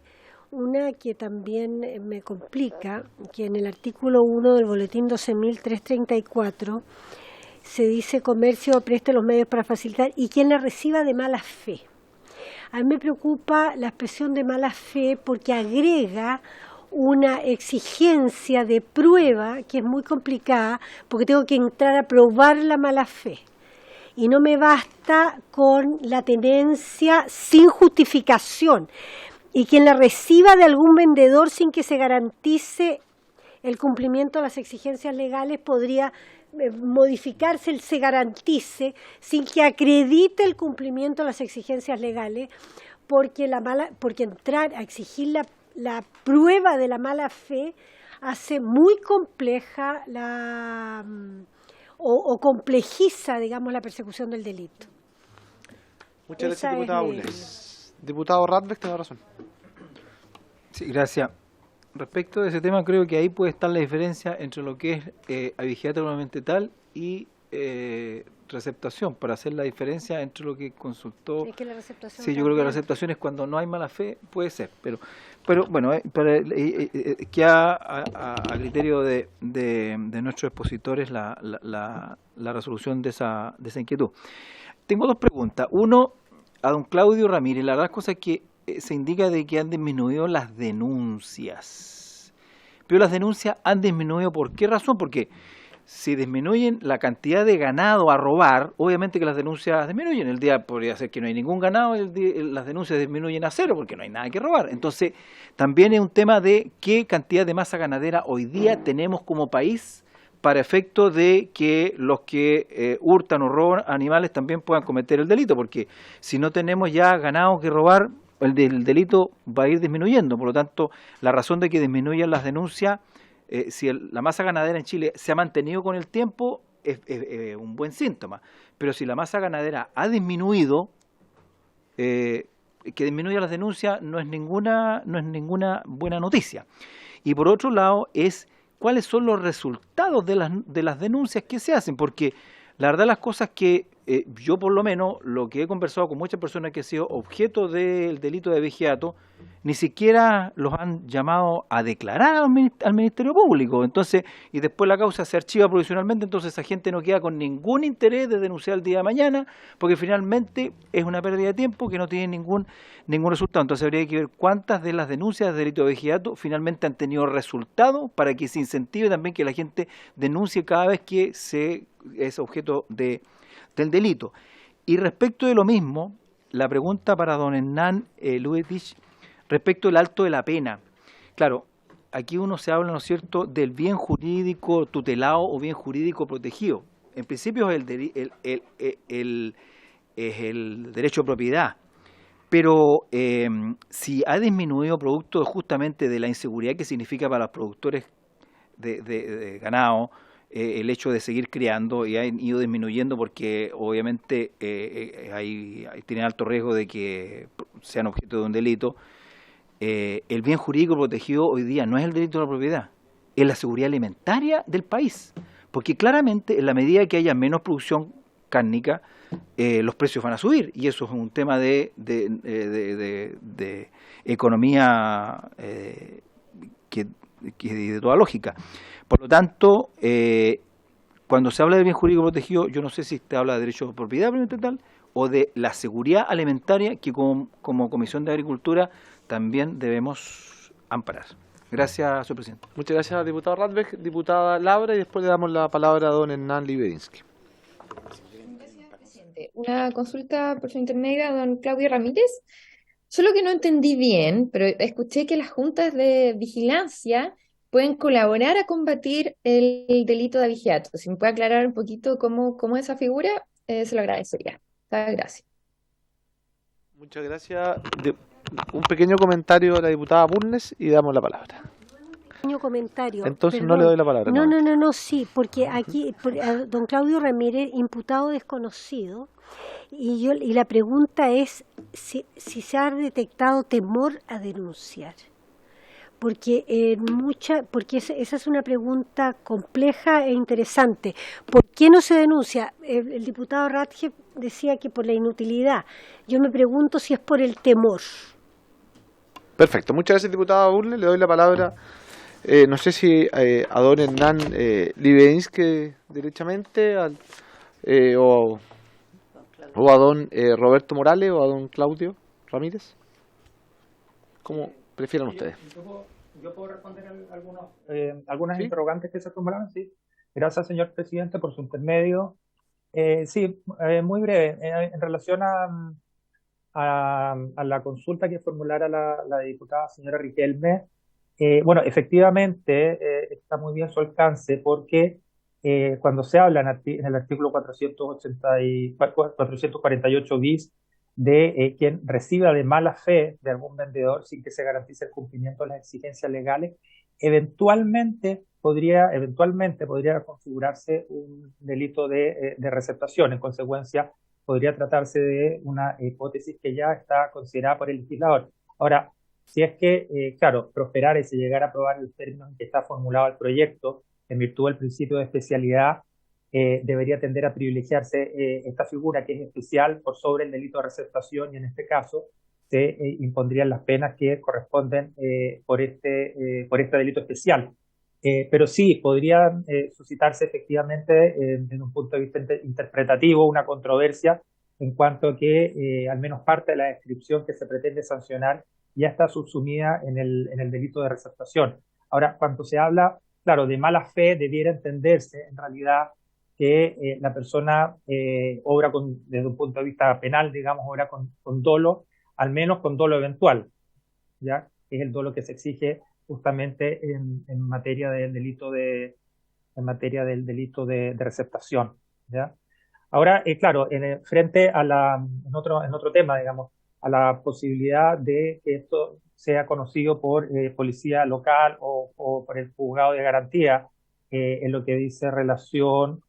una que también me complica, que en el artículo 1 del boletín 12.334 se dice comercio preste los medios para facilitar y quien la reciba de mala fe. A mí me preocupa la expresión de mala fe porque agrega una exigencia de prueba que es muy complicada porque tengo que entrar a probar la mala fe. Y no me basta con la tenencia sin justificación. Y quien la reciba de algún vendedor sin que se garantice el cumplimiento de las exigencias legales podría modificarse el se garantice sin que acredite el cumplimiento de las exigencias legales, porque entrar a exigir la prueba de la mala fe hace muy compleja o complejiza, digamos, la persecución del delito.
Muchas gracias, diputada Bulnes. Diputado Radbeck, tiene razón.
Sí, gracias. Respecto de ese tema, creo que ahí puede estar la diferencia entre lo que es abigeato propiamente tal y receptación, para hacer la diferencia entre lo que consultó.
Es que la receptación
sí, yo creo que la receptación es cuando no hay mala fe, puede ser, pero bueno, queda a criterio de nuestros expositores la resolución de esa inquietud. Tengo 2 preguntas. Uno, a don Claudio Ramírez, la verdad es que se indica de que han disminuido las denuncias. Pero las denuncias han disminuido, ¿por qué razón? Porque si disminuyen la cantidad de ganado a robar, obviamente que las denuncias disminuyen. El día podría ser que no hay ningún ganado, las denuncias disminuyen a 0 porque no hay nada que robar. Entonces, también es un tema de qué cantidad de masa ganadera hoy día tenemos como país para efecto de que los que hurtan o roban animales también puedan cometer el delito, porque si no tenemos ya ganado que robar, el delito va a ir disminuyendo. Por lo tanto, la razón de que disminuyan las denuncias, si la masa ganadera en Chile se ha mantenido con el tiempo, es un buen síntoma. Pero si la masa ganadera ha disminuido, que disminuya las denuncias no es ninguna buena noticia. Y por otro lado, es cuáles son los resultados de las denuncias que se hacen, porque la verdad las cosas que yo por lo menos, lo que he conversado con muchas personas que han sido objeto del delito de abigeato, ni siquiera los han llamado a declarar al Ministerio Público. Entonces, y después la causa se archiva provisionalmente, entonces esa gente no queda con ningún interés de denunciar el día de mañana, porque finalmente es una pérdida de tiempo que no tiene ningún resultado. Entonces habría que ver cuántas de las denuncias de delito de abigeato finalmente han tenido resultado para que se incentive también que la gente denuncie cada vez que es objeto del delito. Y respecto de lo mismo, la pregunta para don Hernán Luetich, respecto del alto de la pena. Claro, aquí uno se habla, ¿no es cierto?, del bien jurídico tutelado o bien jurídico protegido. En principio es el derecho de propiedad, pero si ha disminuido producto justamente de la inseguridad que significa para los productores de ganado, el hecho de seguir criando, y han ido disminuyendo porque obviamente tienen alto riesgo de que sean objeto de un delito. El bien jurídico protegido hoy día no es el delito de la propiedad, es la seguridad alimentaria del país, porque claramente en la medida que haya menos producción cárnica, los precios van a subir, y eso es un tema de economía que de toda lógica. Por lo tanto, cuando se habla de bien jurídico protegido, yo no sé si se habla de derecho de propiedad tal o de la seguridad alimentaria que como Comisión de Agricultura también debemos amparar. Gracias, señor presidente.
Muchas gracias, diputado Radbeck. Diputada Labra, y después le damos la palabra a don Hernán Liberinsky.
Gracias, presidente. Una consulta por su intermedio a don Claudio Ramírez. Solo que no entendí bien, pero escuché que las juntas de vigilancia pueden colaborar a combatir el delito de abigeato. Si me puede aclarar un poquito cómo es esa figura, se lo agradecería. Gracias.
Muchas gracias. Un pequeño comentario de la diputada Bulnes y damos la palabra.
comentario.
Entonces
Perdón.
no le doy la palabra.
No, sí, porque aquí a don Claudio Ramírez, imputado desconocido, y la pregunta es si se ha detectado temor a denunciar. Porque esa es una pregunta compleja e interesante. ¿Por qué no se denuncia? El diputado Radke decía que por la inutilidad. Yo me pregunto si es por el temor.
Perfecto, muchas gracias, diputada Burle. Le doy la palabra, no sé si a don Hernán Libeinske derechamente, o a don Roberto Morales, o a don Claudio Ramírez. ¿Cómo prefieran ustedes?
Yo puedo responder algunas interrogantes que se formularon, sí. Gracias, señor presidente, por su intermedio. Sí, muy breve. En relación a la consulta que formulara la diputada señora Riquelme, bueno, efectivamente está muy bien su alcance porque cuando se habla en el artículo 448 bis de quien reciba de mala fe de algún vendedor sin que se garantice el cumplimiento de las exigencias legales, eventualmente podría configurarse un delito de receptación. En consecuencia, podría tratarse de una hipótesis que ya está considerada por el legislador. Ahora, si es que, claro, prosperara y se llegara a aprobar el término en que está formulado el proyecto, en virtud del principio de especialidad, debería tender a privilegiarse esta figura que es especial por sobre el delito de receptación, y en este caso se impondrían las penas que corresponden por este delito especial. Pero sí, podría suscitarse efectivamente desde un punto de vista interpretativo una controversia en cuanto a que al menos parte de la descripción que se pretende sancionar ya está subsumida en el delito de receptación. Ahora, cuando se habla, claro, de mala fe, debiera entenderse en realidad que la persona obra desde un punto de vista penal, digamos, obra con dolo, al menos con dolo eventual, ¿ya? Es el dolo que se exige justamente en materia del delito de receptación, ¿ya? Ahora, claro, frente a en otro tema, digamos, a la posibilidad de que esto sea conocido por policía local o por el juzgado de garantía, en lo que dice relación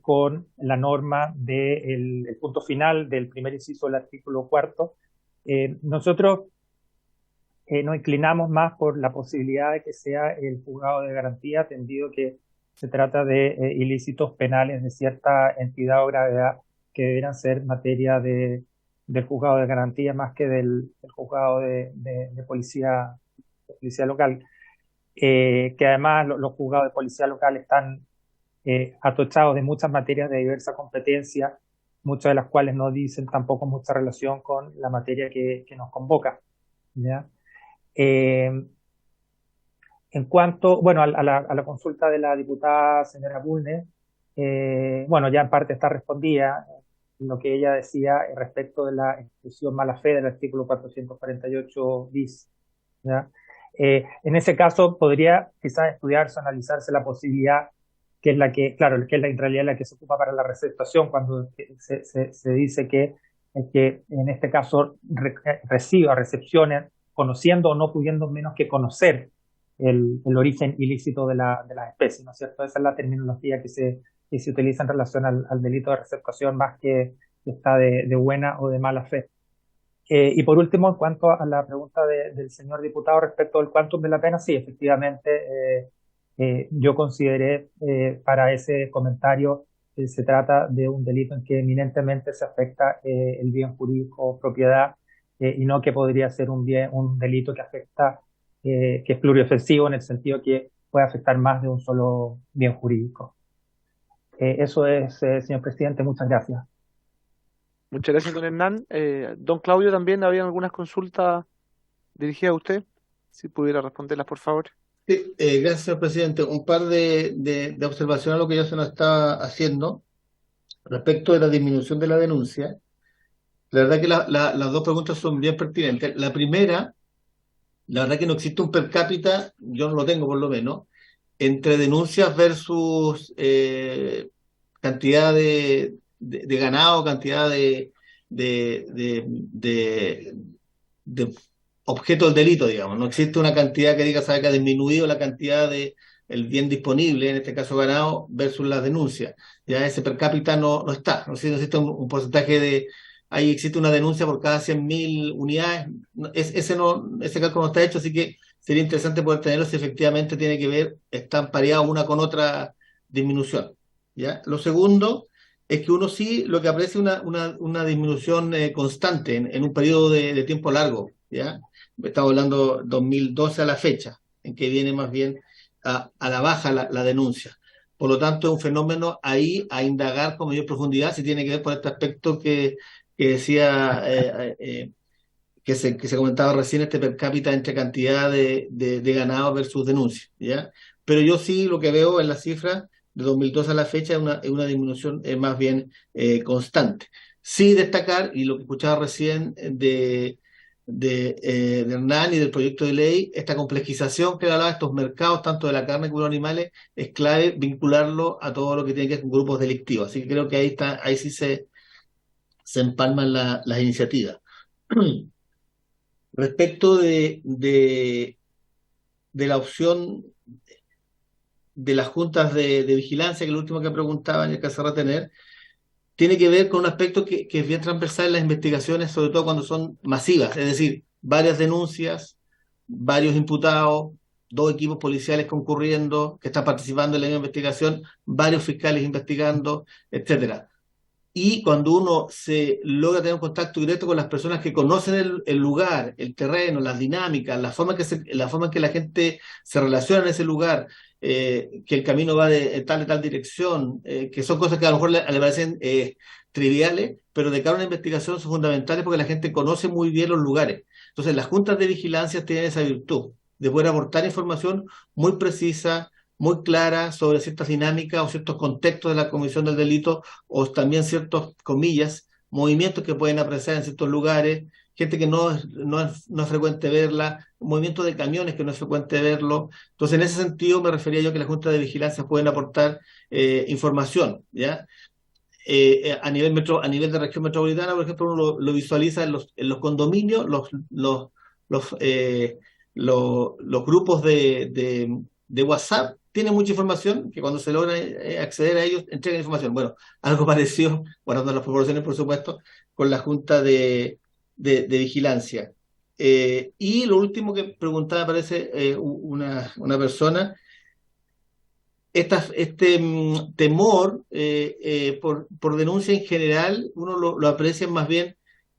con la norma del punto final del primer inciso del artículo 4, nosotros nos inclinamos más por la posibilidad de que sea el juzgado de garantía, atendido que se trata de ilícitos penales de cierta entidad o gravedad que deberán ser materia del juzgado de garantía más que del juzgado de policía local, que además los juzgados de policía local están atochados de muchas materias de diversa competencia, muchas de las cuales no dicen tampoco mucha relación con la materia que nos convoca, ¿ya? En cuanto, bueno, a la consulta de la diputada señora Bulnes, bueno, ya en parte está respondida lo que ella decía respecto de la expresión mala fe del artículo 448 bis, ¿ya? En ese caso podría quizás estudiarse, analizarse la posibilidad, que es la que, claro, que es en realidad la que se ocupa para la receptación, cuando se dice que en este caso reciba, recepcione, conociendo o no pudiendo menos que conocer el origen ilícito de las especies, ¿no es cierto? Esa es la terminología que se utiliza en relación al delito de receptación, más que está de buena o de mala fe. Y por último, en cuanto a la pregunta del señor diputado respecto al quantum de la pena, sí, efectivamente, yo consideré para ese comentario que se trata de un delito en que eminentemente se afecta el bien jurídico propiedad, y no que podría ser un delito que afecta, que es pluriofensivo en el sentido que puede afectar más de un solo bien jurídico. Eso es, señor presidente, muchas gracias.
Muchas gracias, don Hernán. Don Claudio, también había algunas consultas dirigidas a usted. Si pudiera responderlas, por favor.
Sí, gracias, señor presidente. Un par de observaciones a lo que ya se nos está haciendo respecto de la disminución de la denuncia. La verdad que las dos preguntas son bien pertinentes. La primera, la verdad que no existe un per cápita, yo no lo tengo por lo menos, entre denuncias versus cantidad de ganado, cantidad de objeto del delito, digamos. No existe una cantidad que diga, sabe que ha disminuido la cantidad de el bien disponible, en este caso ganado, versus las denuncias. Ya ese per cápita no está. No existe un porcentaje de... Ahí existe una denuncia por cada 100.000 unidades. Ese cálculo no está hecho, así que sería interesante poder tenerlo si efectivamente tiene que ver, están pareados una con otra disminución. ¿Ya? Lo segundo es que uno sí lo que aprecia una disminución constante en un periodo de tiempo largo. ¿Ya? Estamos hablando 2012 a la fecha, en que viene más bien a la baja la denuncia. Por lo tanto, es un fenómeno ahí a indagar con mayor profundidad si tiene que ver con este aspecto que decía, que se comentaba recién, este per cápita entre cantidad de ganado versus denuncias, ¿ya? Pero yo sí lo que veo en la cifra de 2012 a la fecha es una disminución más bien constante. Sí destacar, y lo que escuchaba recién de Hernán y del proyecto de ley, esta complejización que hablaba de estos mercados, tanto de la carne como de los animales, es clave vincularlo a todo lo que tiene que ver con grupos delictivos. Así que creo que ahí sí se empalman las iniciativas. Respecto de la opción de las juntas de vigilancia, que es lo último que preguntaban y que se retener, tiene que ver con un aspecto que es bien transversal en las investigaciones, sobre todo cuando son masivas, es decir, varias denuncias, varios imputados, 2 equipos policiales concurriendo, que están participando en la misma investigación, varios fiscales investigando, etcétera. Y cuando uno se logra tener un contacto directo con las personas que conocen el lugar, el terreno, las dinámicas, la forma en que la gente se relaciona en ese lugar, que el camino va de tal dirección, que son cosas que a lo mejor le parecen triviales, pero de cara a una investigación son fundamentales porque la gente conoce muy bien los lugares. Entonces, las juntas de vigilancia tienen esa virtud de poder aportar información muy precisa, muy clara sobre ciertas dinámicas o ciertos contextos de la comisión del delito, o también ciertos, comillas, movimientos que pueden apreciar en ciertos lugares, gente que no es frecuente verla, movimientos de camiones que no es frecuente verlo. Entonces, en ese sentido me refería yo que las juntas de vigilancia pueden aportar información, ¿ya? A nivel de región metropolitana, por ejemplo, uno lo visualiza en los condominios, los grupos de WhatsApp tienen mucha información que cuando se logra acceder a ellos entregan información. Bueno, algo parecido, guardando las proporciones, por supuesto, con la Junta de Vigilancia. Y lo último que preguntaba, parece una persona, este temor por denuncia en general, uno lo aprecia más bien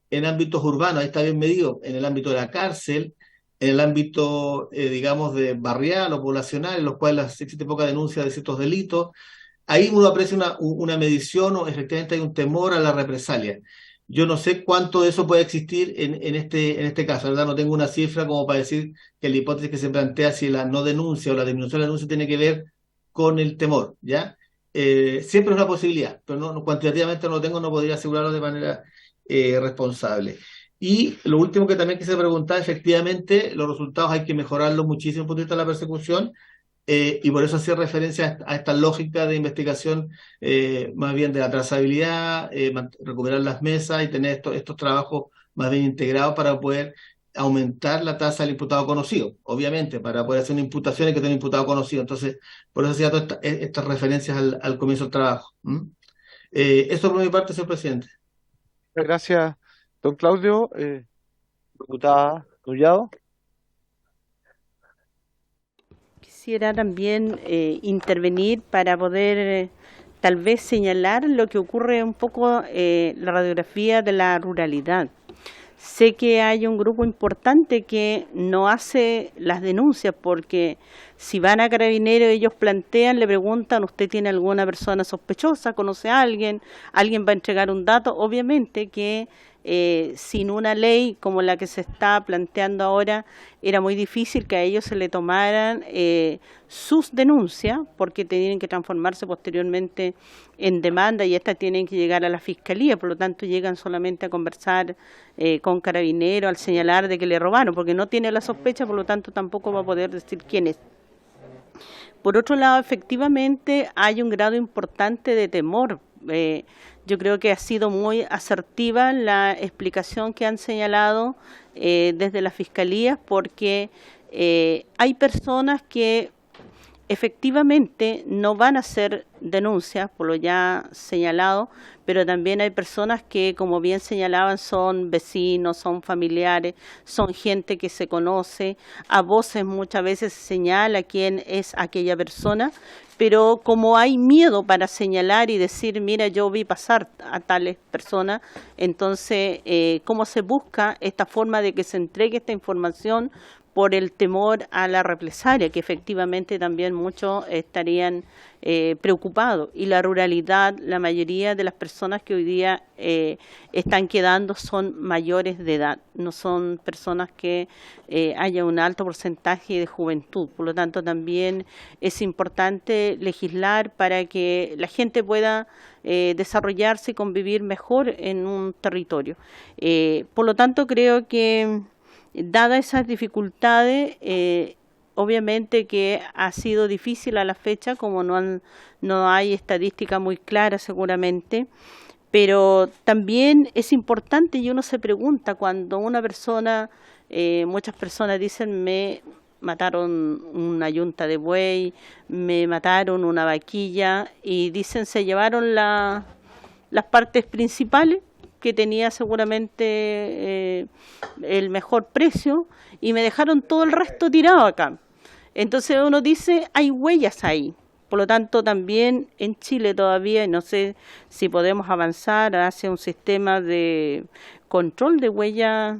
en ámbitos urbanos, ahí está bien medido, en el ámbito de la cárcel, en el ámbito, digamos, de barrial o poblacional, en los cuales existe poca denuncia de ciertos delitos. Ahí uno aprecia una medición o efectivamente hay un temor a la represalia. Yo no sé cuánto de eso puede existir en este caso, ¿verdad? No tengo una cifra como para decir que la hipótesis que se plantea si la no denuncia o la disminución de la denuncia tiene que ver con el temor, ¿ya? Siempre es una posibilidad, pero no cuantitativamente no lo tengo, no podría asegurarlo de manera responsable. Y lo último que también quise preguntar, efectivamente, los resultados hay que mejorarlos muchísimo desde el punto de vista de la persecución, y por eso hacía referencia a esta lógica de investigación, más bien de la trazabilidad, recuperar las mesas y tener estos trabajos más bien integrados para poder aumentar la tasa del imputado conocido, obviamente, para poder hacer una imputación hay que tener un imputado conocido. Entonces, por eso hacía todas estas referencias al comienzo del trabajo. Eso por mi parte, señor presidente.
Gracias, don Claudio. Diputada Collado.
Quisiera también intervenir para poder tal vez señalar lo que ocurre un poco la radiografía de la ruralidad. Sé que hay un grupo importante que no hace las denuncias porque si van a Carabineros ellos plantean, le preguntan, ¿usted tiene alguna persona sospechosa? ¿Conoce a alguien? ¿Alguien va a entregar un dato? Obviamente que sin una ley como la que se está planteando ahora, era muy difícil que a ellos se le tomaran sus denuncias, porque tienen que transformarse posteriormente en demanda y estas tienen que llegar a la fiscalía, por lo tanto llegan solamente a conversar con Carabineros al señalar de que le robaron, porque no tiene la sospecha, por lo tanto tampoco va a poder decir quién es. Por otro lado, efectivamente hay un grado importante de temor yo creo que ha sido muy asertiva la explicación que han señalado desde las fiscalías, porque hay personas que efectivamente no van a hacer denuncias por lo ya señalado, pero también hay personas que, como bien señalaban, son vecinos, son familiares, son gente que se conoce, a voces muchas veces se señala quién es aquella persona, pero como hay miedo para señalar y decir, mira, yo vi pasar a tales personas, entonces, ¿cómo se busca esta forma de que se entregue esta información por el temor a la represalia, que efectivamente también muchos estarían preocupados? Y la ruralidad, la mayoría de las personas que hoy día están quedando son mayores de edad, no son personas que haya un alto porcentaje de juventud. Por lo tanto, también es importante legislar para que la gente pueda desarrollarse y convivir mejor en un territorio. Por lo tanto, creo que dadas esas dificultades, obviamente que ha sido difícil a la fecha, como no hay estadística muy clara seguramente, pero también es importante y uno se pregunta cuando una persona, muchas personas dicen, me mataron una yunta de buey, me mataron una vaquilla, y dicen se llevaron las partes principales, que tenía seguramente el mejor precio, y me dejaron todo el resto tirado acá. Entonces uno dice, hay huellas ahí. Por lo tanto, también en Chile todavía, no sé si podemos avanzar hacia un sistema de control de huellas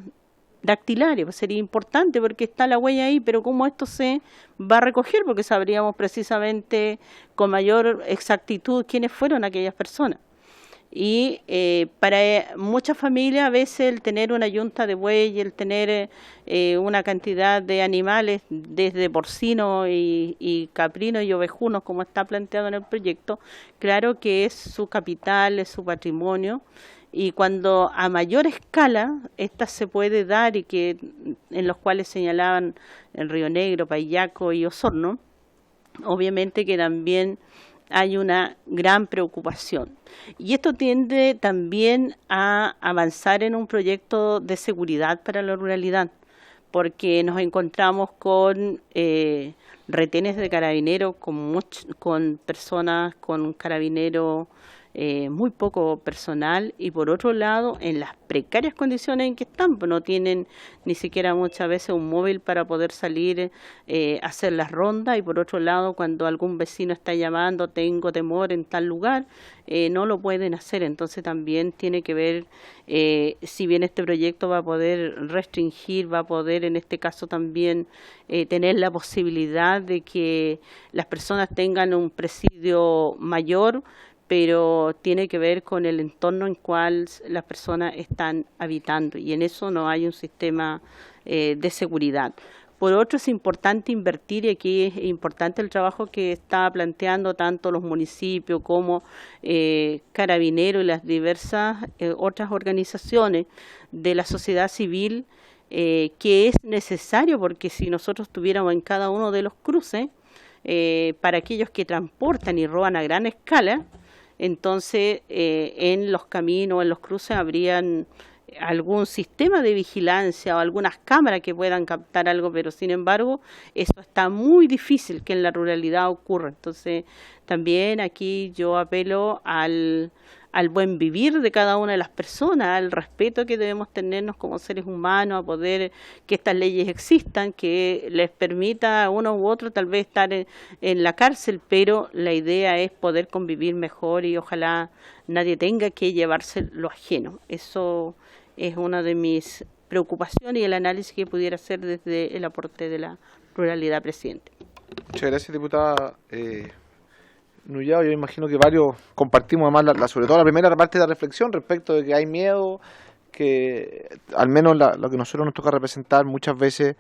dactilares. Pues sería importante porque está la huella ahí, pero cómo esto se va a recoger, porque sabríamos precisamente con mayor exactitud quiénes fueron aquellas personas. Y para muchas familias a veces el tener una yunta de buey, el tener una cantidad de animales, desde porcinos y caprinos y ovejunos, como está planteado en el proyecto, claro que es su capital, es su patrimonio, y cuando a mayor escala esta se puede dar, y que en los cuales señalaban el Río Negro, Payaco y Osorno, obviamente que también hay una gran preocupación. Y esto tiende también a avanzar en un proyecto de seguridad para la ruralidad, porque nos encontramos con retenes de carabineros, con personas con carabineros muy poco personal, y por otro lado en las precarias condiciones en que están, pues no tienen ni siquiera muchas veces un móvil para poder salir a hacer las rondas, y por otro lado cuando algún vecino está llamando, tengo temor en tal lugar, no lo pueden hacer. Entonces también tiene que ver, si bien este proyecto va a poder restringir, va a poder en este caso también tener la posibilidad de que las personas tengan un presidio mayor, pero tiene que ver con el entorno en cual las personas están habitando, y en eso no hay un sistema de seguridad. Por otro, es importante invertir, y aquí es importante el trabajo que está planteando tanto los municipios como Carabineros y las diversas otras organizaciones de la sociedad civil, que es necesario, porque si nosotros tuviéramos en cada uno de los cruces, para aquellos que transportan y roban a gran escala, entonces en los caminos, en los cruces, habrían algún sistema de vigilancia o algunas cámaras que puedan captar algo, pero sin embargo eso está muy difícil que en la ruralidad ocurra. Entonces también aquí yo apelo al buen vivir de cada una de las personas, al respeto que debemos tenernos como seres humanos, a poder que estas leyes existan, que les permita a uno u otro tal vez estar en la cárcel, pero la idea es poder convivir mejor, y ojalá nadie tenga que llevarse lo ajeno. Eso es una de mis preocupaciones, y el análisis que pudiera hacer desde el aporte de la ruralidad, presidente.
Muchas gracias, diputada Nullao. Yo imagino que varios compartimos además sobre todo la primera parte de la reflexión respecto de que hay miedo, que al menos lo que nosotros nos toca representar muchas veces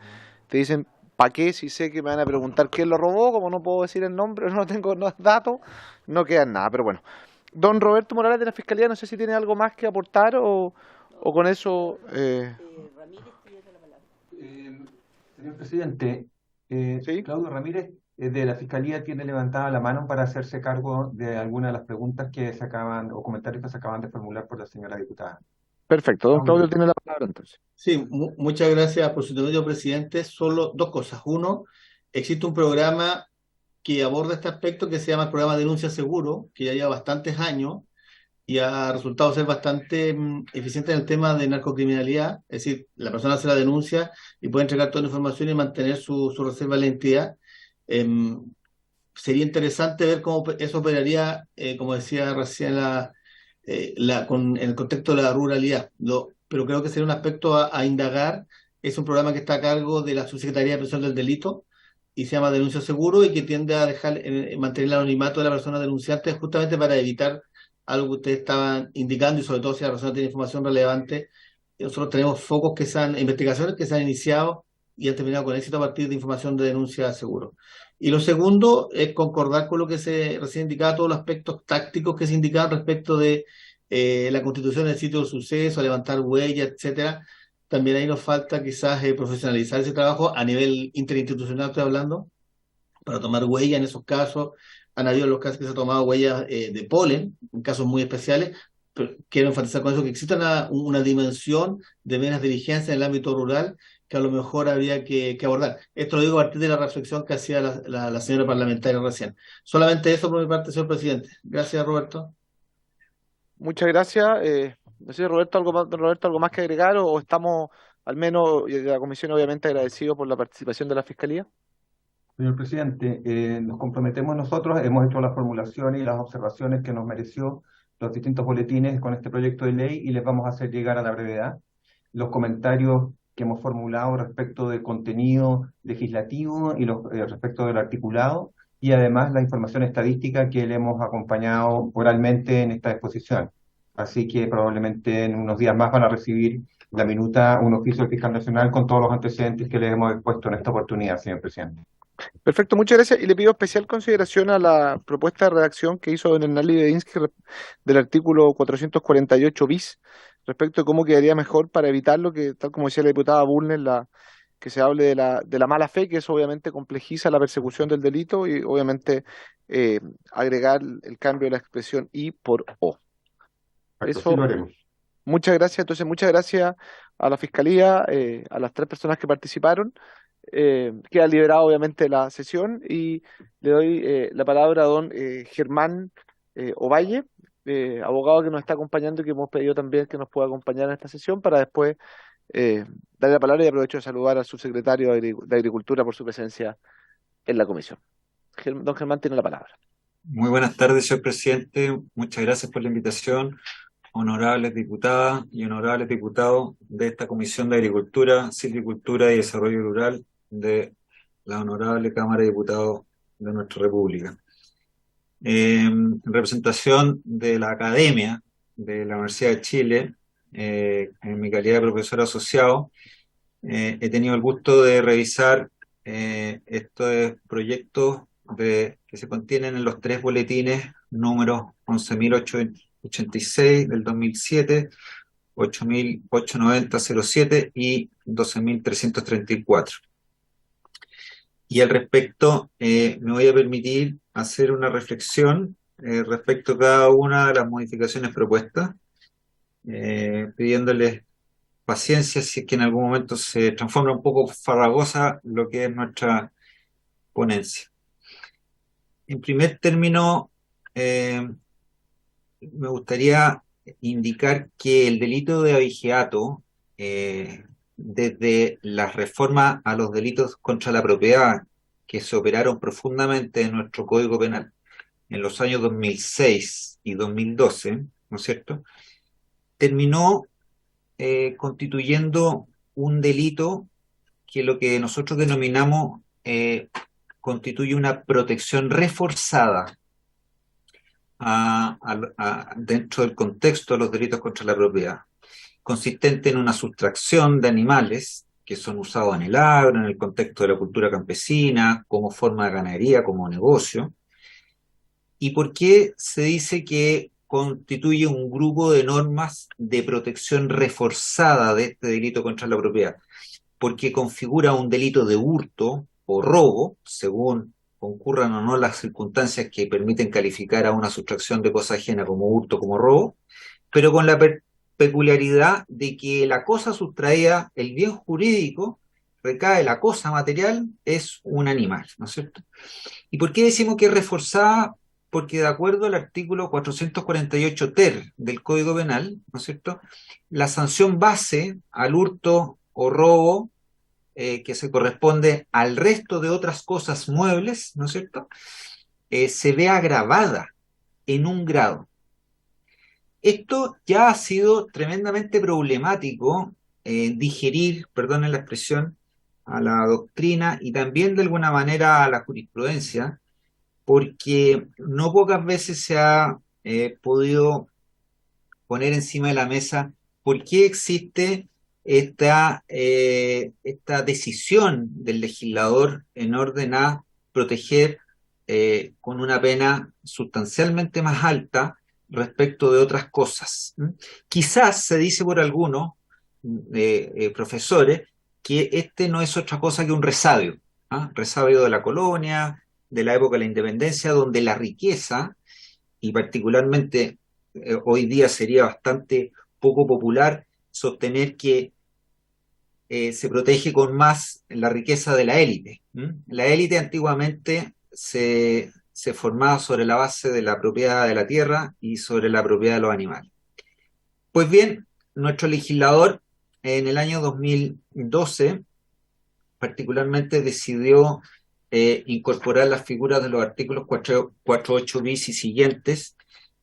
te dicen, ¿para qué? Si sé que me van a preguntar quién lo robó, como no puedo decir el nombre, no tengo datos, no queda nada. Pero bueno, don Roberto Morales de la Fiscalía, no sé si tiene algo más que aportar o con eso...
Señor presidente,
¿sí?
Claudio Ramírez de la Fiscalía tiene levantada la mano para hacerse cargo de algunas de las preguntas que se acaban, o comentarios que se acaban de formular por la señora diputada.
Perfecto, don
Ah,
Claudio tiene la palabra entonces.
Sí, muchas gracias por su intervención, presidente. Solo dos cosas. Uno, existe un programa que aborda este aspecto que se llama el programa Denuncia Seguro, que ya lleva bastantes años y ha resultado ser bastante eficiente en el tema de narcocriminalidad. Es decir, la persona hace la denuncia y puede entregar toda la información y mantener su reserva de la identidad. Em, Sería interesante ver cómo eso operaría, como decía recién, en el contexto de la ruralidad. Pero creo que sería un aspecto a indagar. Es un programa que está a cargo de la Subsecretaría de Prevención del Delito y se llama Denuncia Seguro y que tiende a dejar mantener el anonimato de la persona denunciante justamente para evitar algo que ustedes estaban indicando y sobre todo si la persona tiene información relevante. Nosotros tenemos focos investigaciones que se han iniciado y han terminado con éxito a partir de información de Denuncia Seguro. Y lo segundo es concordar con lo que se recién indicaba, todos los aspectos tácticos que se indicaban respecto de la constitución del sitio del suceso, levantar huellas, etcétera. También ahí nos falta quizás profesionalizar ese trabajo a nivel interinstitucional, estoy hablando, para tomar huellas en esos casos. Han habido los casos que se han tomado huellas de polen, en casos muy especiales, pero quiero enfatizar con eso que existe una dimensión de menos diligencia en el ámbito rural que a lo mejor habría que abordar. Esto lo digo a partir de la reflexión que hacía la señora parlamentaria recién. Solamente eso por mi parte, señor presidente. Gracias, Roberto.
Muchas gracias. No sé, Roberto, ¿algo más que agregar o estamos, al menos, y de la comisión obviamente agradecidos por la participación de la Fiscalía?
Señor presidente, nos comprometemos nosotros, hemos hecho las formulaciones y las observaciones que nos mereció los distintos boletines con este proyecto de ley y les vamos a hacer llegar a la brevedad los comentarios que hemos formulado respecto del contenido legislativo y respecto del articulado y además la información estadística que le hemos acompañado oralmente en esta exposición. Así que probablemente en unos días más van a recibir la minuta, un oficio del fiscal nacional con todos los antecedentes que les hemos expuesto en esta oportunidad, señor presidente.
Perfecto, muchas gracias. Y le pido especial consideración a la propuesta de redacción que hizo don Hernán Bedinsky del artículo 448 bis, respecto de cómo quedaría mejor para evitar lo que, tal como decía la diputada Bulnes, que se hable de la mala fe, que eso obviamente complejiza la persecución del delito y obviamente agregar el cambio de la expresión I por O.
Eso sí lo haremos.
Muchas gracias. Entonces, muchas gracias a la Fiscalía, a las 3 personas que participaron. Queda liberada obviamente la sesión y le doy la palabra a don Germán Ovalle, abogado que nos está acompañando y que hemos pedido también que nos pueda acompañar en esta sesión para después darle la palabra y aprovecho de saludar al subsecretario de Agricultura por su presencia en la comisión. Don Germán tiene la palabra.
Muy buenas tardes, señor presidente. Muchas gracias por la invitación. Honorables diputadas y honorables diputados de esta Comisión de Agricultura, Silvicultura y Desarrollo Rural de la Honorable Cámara de Diputados de nuestra República. En representación de la Academia de la Universidad de Chile, en mi calidad de profesor asociado, he tenido el gusto de revisar estos proyectos que se contienen en los 3 boletines números 11.886 del 2007, 8.890.07 y 12.334. Y al respecto, me voy a permitir hacer una reflexión respecto a cada una de las modificaciones propuestas, pidiéndoles paciencia si es que en algún momento se transforma un poco farragosa lo que es nuestra ponencia. En primer término, me gustaría indicar que el delito de abigeato, desde las reformas a los delitos contra la propiedad que se operaron profundamente en nuestro Código Penal en los años 2006 y 2012, ¿no es cierto?, terminó constituyendo un delito que lo que nosotros denominamos constituye una protección reforzada dentro del contexto de los delitos contra la propiedad, consistente en una sustracción de animales que son usados en el agro, en el contexto de la cultura campesina, como forma de ganadería, como negocio. ¿Y por qué se dice que constituye un grupo de normas de protección reforzada de este delito contra la propiedad? Porque configura un delito de hurto o robo, según concurran o no las circunstancias que permiten calificar a una sustracción de cosa ajena como hurto, como robo, pero con la peculiaridad de que la cosa sustraída, el bien jurídico, recae, la cosa material es un animal, ¿no es cierto? ¿Y por qué decimos que es reforzada? Porque de acuerdo al artículo 448 ter del Código Penal, ¿no es cierto?, la sanción base al hurto o robo que se corresponde al resto de otras cosas muebles, ¿no es cierto?, se ve agravada en un grado. Esto ya ha sido tremendamente problemático digerir, perdonen la expresión, a la doctrina y también de alguna manera a la jurisprudencia, porque no pocas veces se ha podido poner encima de la mesa por qué existe esta decisión del legislador en orden a proteger con una pena sustancialmente más alta respecto de otras cosas. Quizás se dice por algunos profesores que este no es otra cosa que un resabio, resabio de la colonia, de la época de la independencia, donde la riqueza, y particularmente hoy día sería bastante poco popular sostener que se protege con más la riqueza de la élite. La élite antiguamente se formaba sobre la base de la propiedad de la tierra y sobre la propiedad de los animales. Pues bien, nuestro legislador en el año 2012 particularmente decidió incorporar las figuras de los artículos 48 bis y siguientes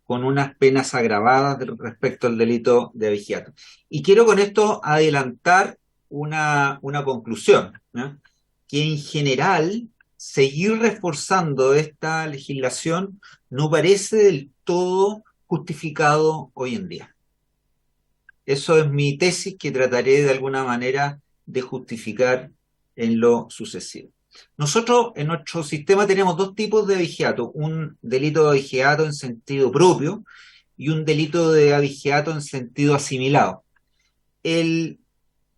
con unas penas agravadas respecto al delito de abigeato. Y quiero con esto adelantar una conclusión, ¿no?, que en general seguir reforzando esta legislación no parece del todo justificado hoy en día. Eso es mi tesis que trataré de alguna manera de justificar en lo sucesivo. Nosotros en nuestro sistema tenemos dos tipos de abigeato, un delito de abigeato en sentido propio y un delito de abigeato en sentido asimilado. El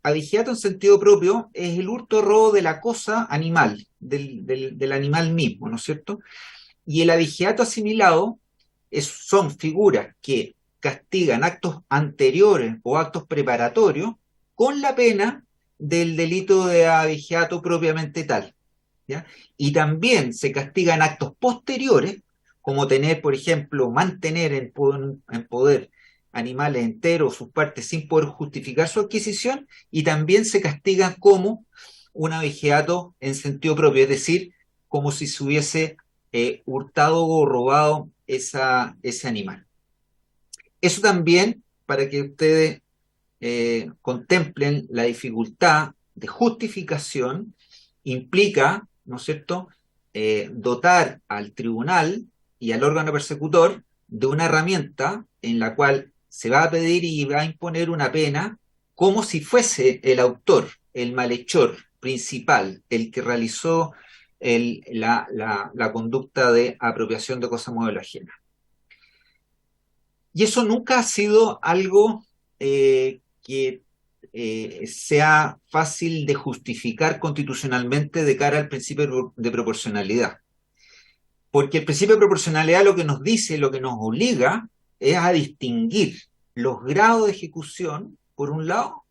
abigeato en sentido propio es el hurto o robo de la cosa animal, del animal mismo, ¿no es cierto? Y el abigeato asimilado son figuras que castigan actos anteriores o actos preparatorios con la pena del delito de abigeato propiamente tal, ¿ya? Y también se castigan actos posteriores, como tener, por ejemplo, mantener en poder animales enteros o sus partes sin poder justificar su adquisición, y también se castigan como un abigeato en sentido propio, es decir, como si se hubiese hurtado o robado ese animal. Eso también, para que ustedes contemplen la dificultad de justificación, implica, ¿no es cierto?, dotar al tribunal y al órgano persecutor de una herramienta en la cual se va a pedir y va a imponer una pena como si fuese el autor, el malhechor principal, el que realizó la conducta de apropiación de cosa mueble ajena. Y eso nunca ha sido algo que sea fácil de justificar constitucionalmente de cara al principio de proporcionalidad. Porque el principio de proporcionalidad lo que nos dice, lo que nos obliga, es a distinguir los grados de ejecución, por un lado,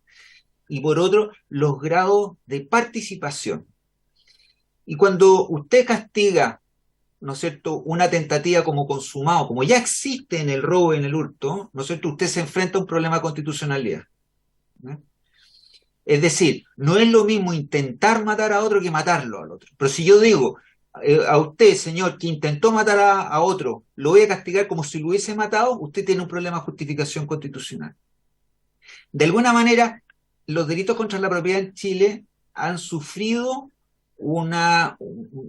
y por otro, los grados de participación. Y cuando usted castiga, ¿no es cierto?, una tentativa como consumado, como ya existe en el robo y en el hurto, ¿no es cierto?, usted se enfrenta a un problema de constitucionalidad, ¿no? Es decir, no es lo mismo intentar matar a otro que matarlo al otro. Pero si yo digo a usted, señor, que intentó matar a otro, lo voy a castigar como si lo hubiese matado, usted tiene un problema de justificación constitucional. De alguna manera, los delitos contra la propiedad en Chile han sufrido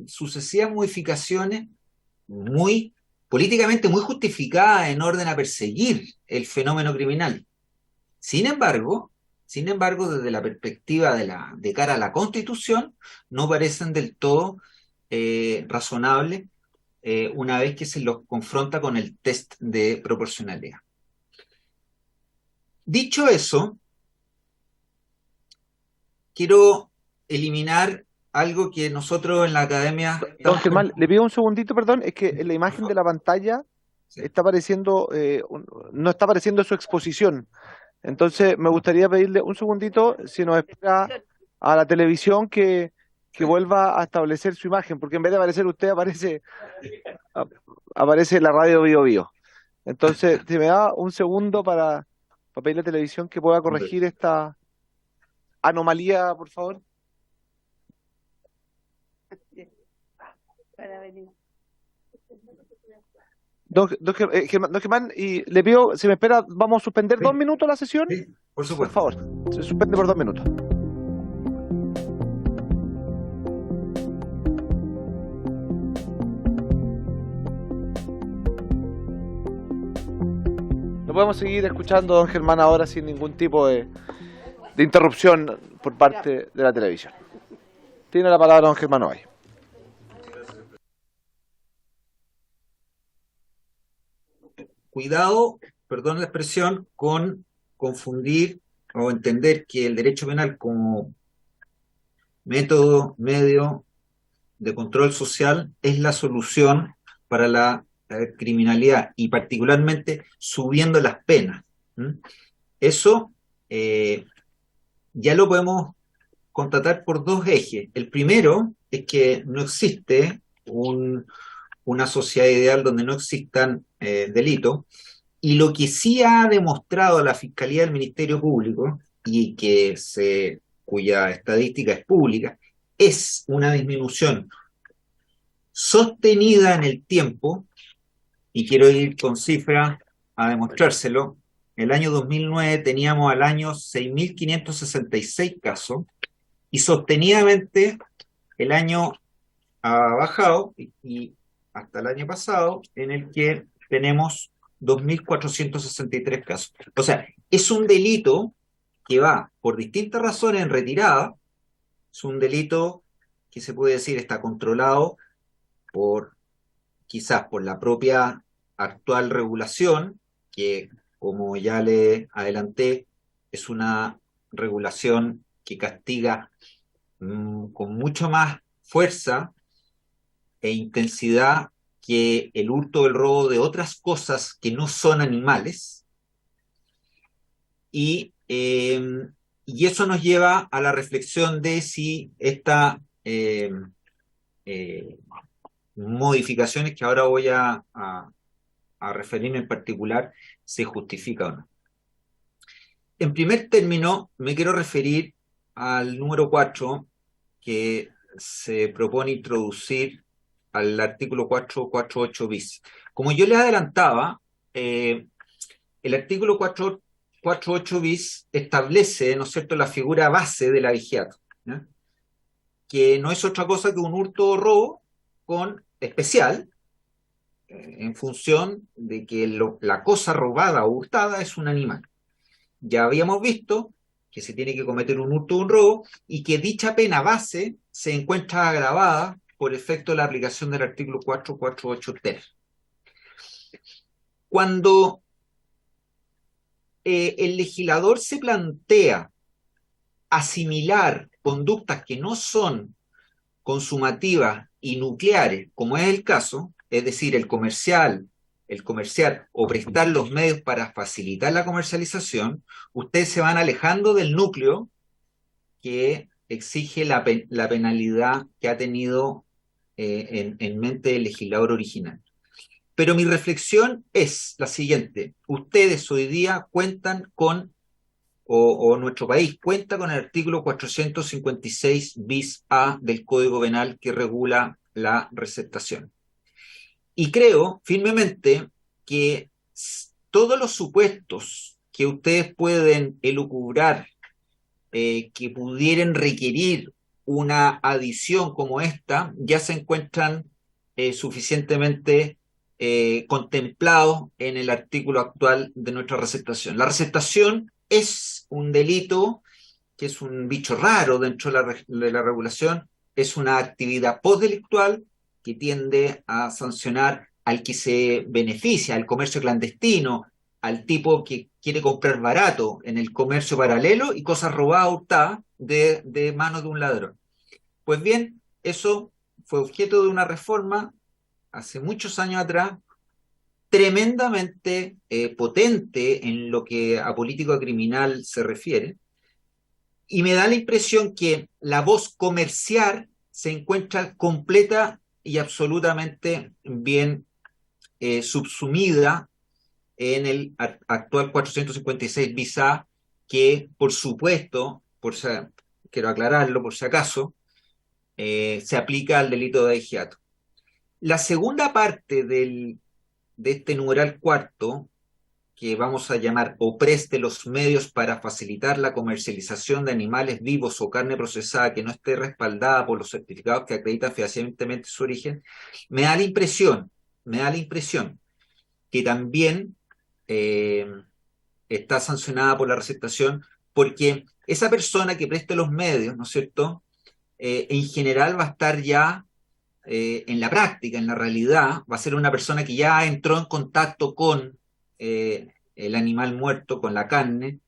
sucesivas modificaciones políticamente muy justificadas en orden a perseguir el fenómeno criminal. Sin embargo, desde la perspectiva de cara a la Constitución, no parecen del todo razonables una vez que se los confronta con el test de proporcionalidad. Dicho eso, quiero eliminar algo que nosotros en la academia...
Don Germán, le pido un segundito, perdón, es que en la imagen de la pantalla está apareciendo, no está apareciendo su exposición. Entonces, me gustaría pedirle un segundito, si nos espera a la televisión, que vuelva a establecer su imagen, porque en vez de aparecer usted, aparece la radio Bio Bio. Entonces, si me da un segundo para pedirle a la televisión que pueda corregir esta anomalía, por favor. Don Germán, y le pido, si me espera, vamos a suspender 2 minutos la sesión.
Sí, por supuesto.
Por favor, se suspende por 2 minutos. No podemos seguir escuchando a don Germán ahora sin ningún tipo de interrupción por parte de la televisión. Tiene la palabra don Germán Ovalle.
Cuidado, perdón la expresión, con confundir o entender que el derecho penal como método, medio de control social es la solución para la criminalidad y particularmente subiendo las penas. Eso ya lo podemos constatar por 2 ejes. El primero es que no existe una sociedad ideal donde no existan delitos, y lo que sí ha demostrado la Fiscalía del Ministerio Público, y cuya estadística es pública, es una disminución sostenida en el tiempo, y quiero ir con cifras a demostrárselo. El año 2009 teníamos al año 6.566 casos, y sostenidamente el año ha bajado, y hasta el año pasado, en el que tenemos 2.463 casos. O sea, es un delito que va por distintas razones en retirada. Es un delito que se puede decir está controlado quizás por la propia actual regulación, que como ya le adelanté, es una regulación que castiga con mucho más fuerza e intensidad que el hurto o el robo de otras cosas que no son animales, y eso nos lleva a la reflexión de si esta modificaciones que ahora voy a referirme en particular se justifica o no. En primer término, me quiero referir al número 4, que se propone introducir al artículo 448 bis. Como yo les adelantaba, el artículo 448 bis establece, ¿no es cierto?, la figura base de la vigiato, ¿no?, que no es otra cosa que un hurto o robo especial, en función de que la cosa robada o hurtada es un animal. Ya habíamos visto que se tiene que cometer un hurto o un robo, y que dicha pena base se encuentra agravada por efecto de la aplicación del artículo 448 ter. Cuando el legislador se plantea asimilar conductas que no son consumativas y nucleares, como es el caso, es decir, el comerciar o prestar los medios para facilitar la comercialización, ustedes se van alejando del núcleo que exige la penalidad que ha tenido en mente el legislador original. Pero mi reflexión es la siguiente: ustedes hoy día cuentan con, o nuestro país cuenta con el artículo 456 bis A del Código Penal, que regula la receptación. Y creo firmemente que todos los supuestos que ustedes pueden elucubrar que pudieran requerir una adición como esta, ya se encuentran suficientemente contemplados en el artículo actual de nuestra receptación. La receptación es un delito que es un bicho raro dentro de la regulación, es una actividad postdelictual que tiende a sancionar al que se beneficia, al comercio clandestino, al tipo que quiere comprar barato en el comercio paralelo y cosas robadas, hurtadas de manos de un ladrón. Pues bien, eso fue objeto de una reforma hace muchos años atrás, tremendamente potente en lo que a política criminal se refiere, y me da la impresión que la voz comercial se encuentra completa y absolutamente bien subsumida en el actual 456 bis A, que por supuesto, quiero aclararlo por si acaso, se aplica al delito de agiato. La segunda parte de este numeral cuarto, que vamos a llamar o preste los medios para facilitar la comercialización de animales vivos o carne procesada que no esté respaldada por los certificados que acreditan fehacientemente su origen, me da la impresión que también está sancionada por la receptación, porque esa persona que preste los medios, ¿no es cierto?, en general va a estar ya en la práctica, en la realidad, va a ser una persona que ya entró en contacto con el animal muerto, con la carne,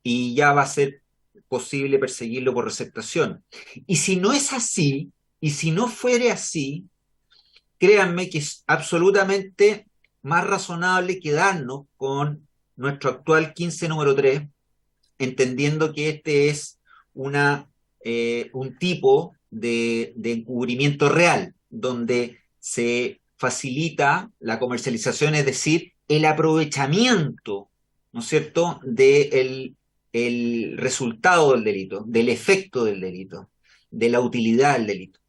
y ya va a ser posible perseguirlo por receptación. Y si no es así, y si no fuere así, créanme que es absolutamente más razonable quedarnos con nuestro actual 15 número 3, entendiendo que este es un tipo de encubrimiento real, donde se facilita la comercialización, es decir, el aprovechamiento, ¿no es cierto?, del el resultado del delito, del efecto del delito, de la utilidad del delito.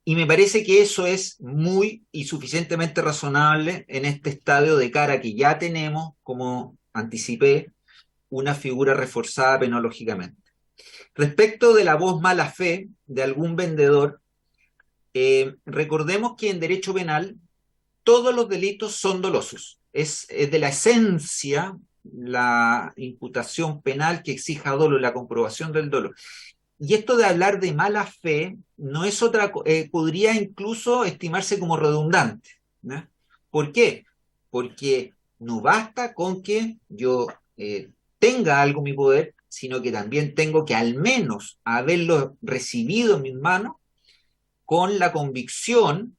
Y me parece que eso es muy y suficientemente razonable en este estadio de cara que ya tenemos, como anticipé, una figura reforzada penológicamente. Respecto de la voz mala fe de algún vendedor, recordemos que en derecho penal todos los delitos son dolosos. Es de la esencia la imputación penal que exija dolo, la comprobación del dolo. Y esto de hablar de mala fe no es otra, podría incluso estimarse como redundante, ¿no? ¿Por qué? Porque no basta con que yo tenga algo en mi poder, sino que también tengo que al menos haberlo recibido en mis manos con la convicción,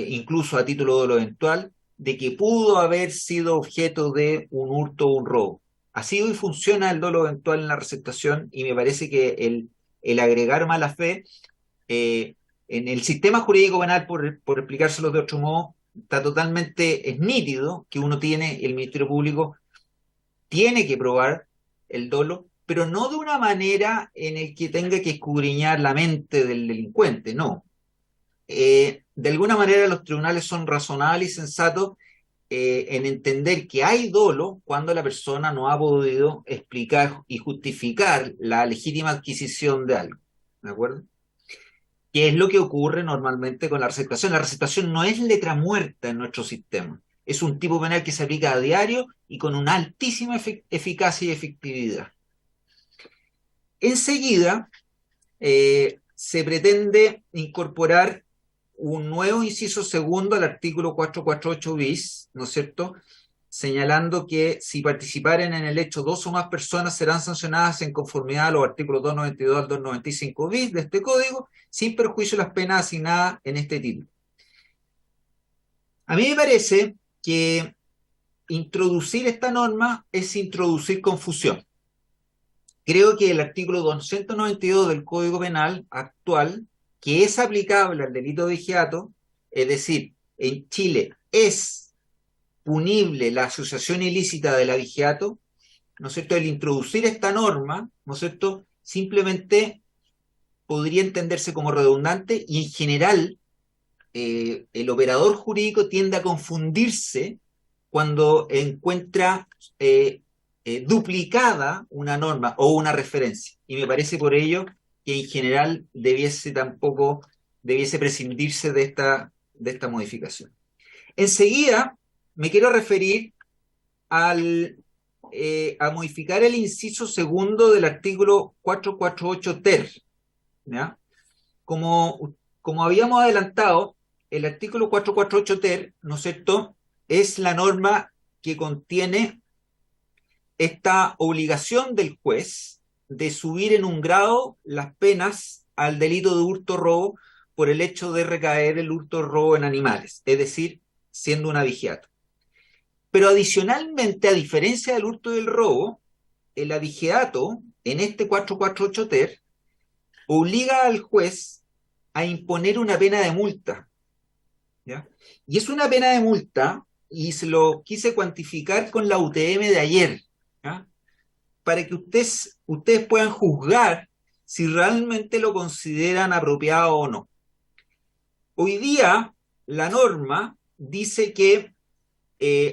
incluso a título de lo eventual, de que pudo haber sido objeto de un hurto o un robo. Así hoy funciona el dolo eventual en la receptación, y me parece que el agregar mala fe en el sistema jurídico penal, por explicárselo de otro modo, está totalmente, es nítido que uno tiene, el Ministerio Público tiene que probar el dolo, pero no de una manera en el que tenga que escudriñar la mente del delincuente, no. De alguna manera los tribunales son razonables y sensatos en entender que hay dolo cuando la persona no ha podido explicar y justificar la legítima adquisición de algo, ¿de acuerdo? Que es lo que ocurre normalmente con la receptación. La receptación no es letra muerta en nuestro sistema, es un tipo penal que se aplica a diario y con una altísima eficacia y efectividad. Enseguida se pretende incorporar un nuevo inciso segundo al artículo 448 bis, ¿no es cierto?, señalando que si participaren en el hecho dos o más personas serán sancionadas en conformidad a los artículos 292 al 295 bis de este código, sin perjuicio de las penas asignadas en este título. A mí me parece que introducir esta norma es introducir confusión. Creo que el artículo 292 del Código Penal actual, que es aplicable al delito de agiato, es decir, en Chile es punible la asociación ilícita del agiato, ¿no es cierto? El introducir esta norma, ¿no es cierto?, simplemente podría entenderse como redundante, y en general el operador jurídico tiende a confundirse cuando encuentra duplicada una norma o una referencia, y me parece por ello que en general debiese prescindirse de esta modificación. Enseguida me quiero referir a modificar el inciso segundo del artículo 448 ter, ¿ya? Como habíamos adelantado, el artículo 448 ter, ¿no es cierto?, es la norma que contiene esta obligación del juez de subir en un grado las penas
al delito de hurto-robo por el hecho de recaer el hurto-robo en animales, es decir, siendo un abigeato. Pero adicionalmente, a diferencia del hurto y del robo, el abigeato, en este 448 ter, obliga al juez a imponer una pena de multa, ¿ya? Y es una pena de multa, y se lo quise cuantificar con la UTM de ayer, ¿ya? Para que ustedes puedan juzgar si realmente lo consideran apropiado o no. Hoy día, la norma dice que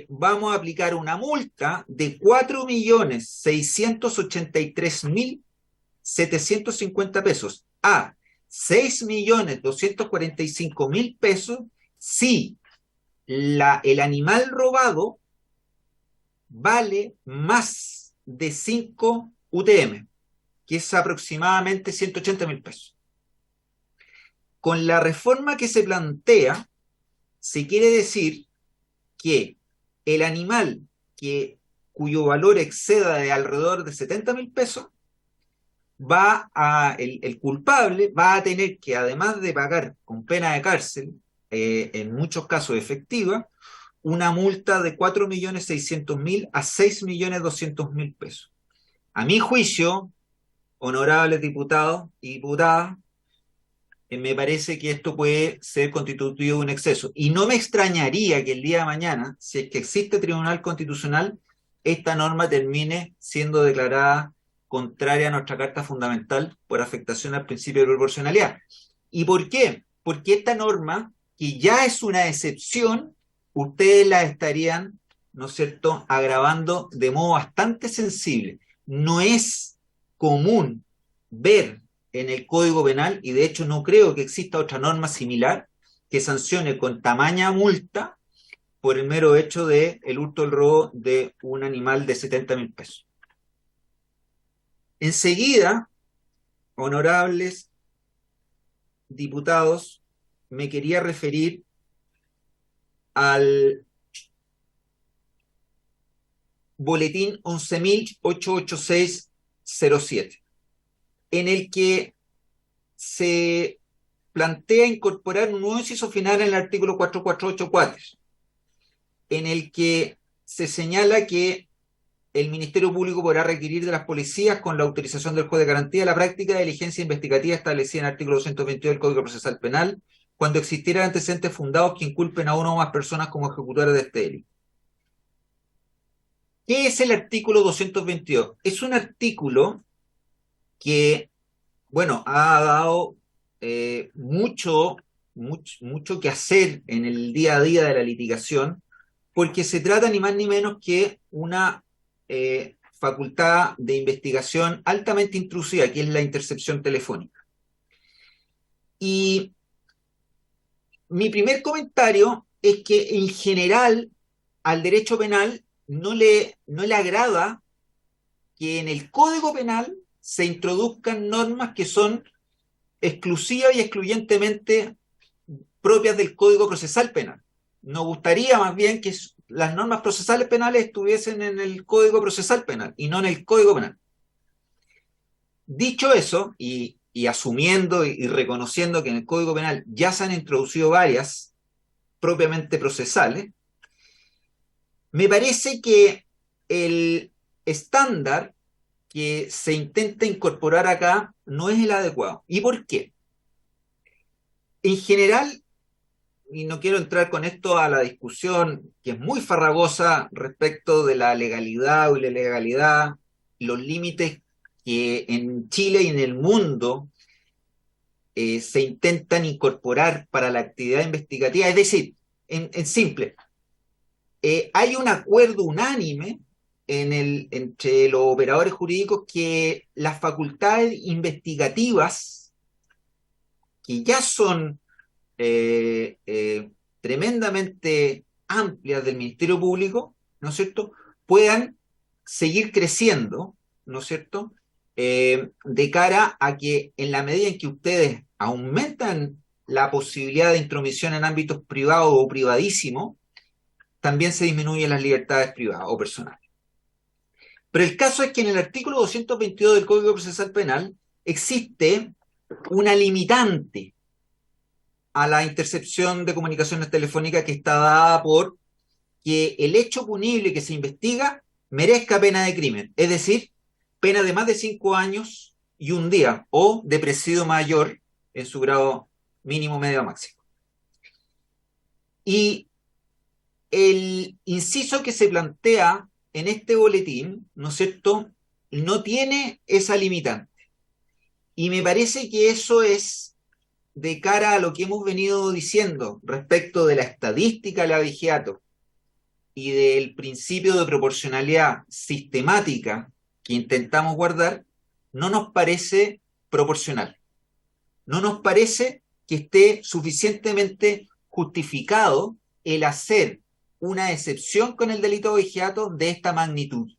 vamos a aplicar una multa de 4.683.750 pesos a 6.245.000 pesos si el animal robado vale más de 5 UTM, que es aproximadamente 180.000 pesos. Con la reforma que se plantea, se quiere decir que el animal cuyo valor exceda de alrededor de 70.000 pesos, el culpable va a tener que, además de pagar con pena de cárcel, en muchos casos efectiva, una multa de 4.600.000 a 6.200.000 pesos. A mi juicio, honorables diputados y diputadas, me parece que esto puede ser constitutivo de un exceso. Y no me extrañaría que el día de mañana, si es que existe Tribunal Constitucional, esta norma termine siendo declarada contraria a nuestra Carta Fundamental por afectación al principio de proporcionalidad. ¿Y por qué? Porque esta norma, que ya es una excepción, ustedes la estarían, ¿no es cierto?, agravando de modo bastante sensible. No es común ver en el Código Penal, y de hecho no creo que exista otra norma similar que sancione con tamaña multa por el mero hecho de el hurto o el robo de un animal de 70.000 pesos. Enseguida, honorables diputados, me quería referir al boletín 11.88607, en el que se plantea incorporar un nuevo inciso final en el artículo 4484, en el que se señala que el Ministerio Público podrá requerir de las policías, con la autorización del juez de garantía, la práctica de diligencia investigativa establecida en el artículo 222 del Código Procesal Penal, cuando existieran antecedentes fundados que inculpen a una o más personas como ejecutores de este delito. ¿Qué es el artículo 222? Es un artículo que, bueno, ha dado mucho que hacer en el día a día de la litigación, porque se trata ni más ni menos que una facultad de investigación altamente intrusiva, que es la intercepción telefónica. Y mi primer comentario es que en general al derecho penal no le agrada que en el Código Penal se introduzcan normas que son exclusivas y excluyentemente propias del Código Procesal Penal. Nos gustaría más bien que las normas procesales penales estuviesen en el Código Procesal Penal y no en el Código Penal. Dicho eso, y asumiendo y reconociendo que en el Código Penal ya se han introducido varias propiamente procesales, me parece que el estándar que se intenta incorporar acá no es el adecuado. ¿Y por qué? En general, y no quiero entrar con esto a la discusión que es muy farragosa respecto de la legalidad o la ilegalidad, los límites que en Chile y en el mundo se intentan incorporar para la actividad investigativa. Es decir, en simple, hay un acuerdo unánime entre los operadores jurídicos que las facultades investigativas, que ya son tremendamente amplias del Ministerio Público, ¿no es cierto?, puedan seguir creciendo, ¿no es cierto?, de cara a que en la medida en que ustedes aumentan la posibilidad de intromisión en ámbitos privados o privadísimos, también se disminuyen las libertades privadas o personales. Pero el caso es que en el artículo 222 del Código Procesal Penal existe una limitante a la intercepción de comunicaciones telefónicas que está dada por que el hecho punible que se investiga merezca pena de crimen, es decir, pena de más de 5 años y 1 día, o de presidio mayor en su grado mínimo, medio o máximo. Y el inciso que se plantea en este boletín, ¿no es cierto?, no tiene esa limitante. Y me parece que eso es de cara a lo que hemos venido diciendo respecto de la estadística del abigeato y del principio de proporcionalidad sistemática que intentamos guardar, no nos parece proporcional. No nos parece que esté suficientemente justificado el hacer una excepción con el delito de abigeato de esta magnitud.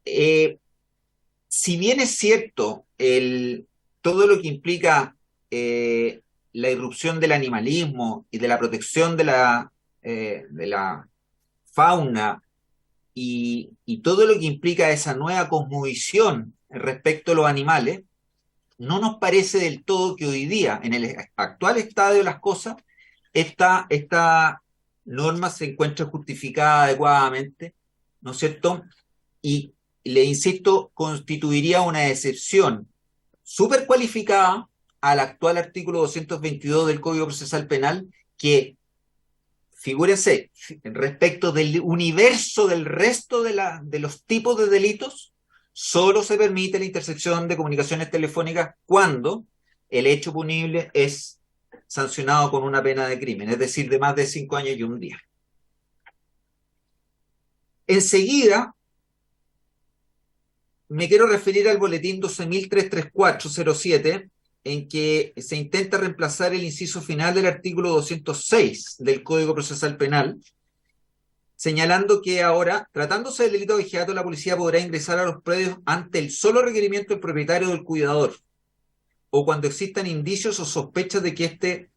Si bien es cierto todo lo que implica la irrupción del animalismo y de la protección de la fauna y todo lo que implica esa nueva cosmovisión respecto a los animales, no nos parece del todo que hoy día, en el actual estado de las cosas, esta norma se encuentra justificada adecuadamente, ¿no es cierto? Y le insisto, constituiría una excepción súper cualificada al actual artículo 222 del Código Procesal Penal, que, figúrense, respecto del universo del resto de los tipos de delitos, solo se permite la intercepción de comunicaciones telefónicas cuando el hecho punible es sancionado con una pena de crimen, es decir, de más de 5 años y 1 día. Enseguida, me quiero referir al boletín 12.33407, en que se intenta reemplazar el inciso final del artículo 206 del Código Procesal Penal, señalando que ahora, tratándose del delito de abigeato, la policía podrá ingresar a los predios ante el solo requerimiento del propietario o del cuidador, o cuando existan indicios o sospechas de que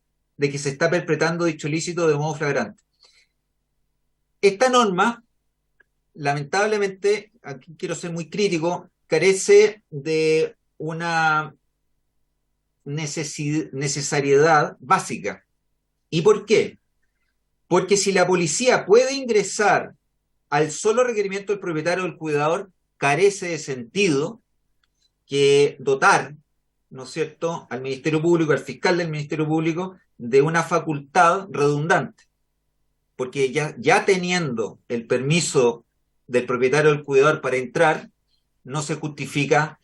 se está perpetrando dicho ilícito de modo flagrante. Esta norma, lamentablemente, aquí quiero ser muy crítico, carece de una necesariedad básica. ¿Y por qué? Porque si la policía puede ingresar al solo requerimiento del propietario o del cuidador, carece de sentido que dotar, ¿no es cierto?, al Ministerio Público, al fiscal del Ministerio Público, de una facultad redundante. Porque ya teniendo el permiso del propietario o del cuidador para entrar, no se justifica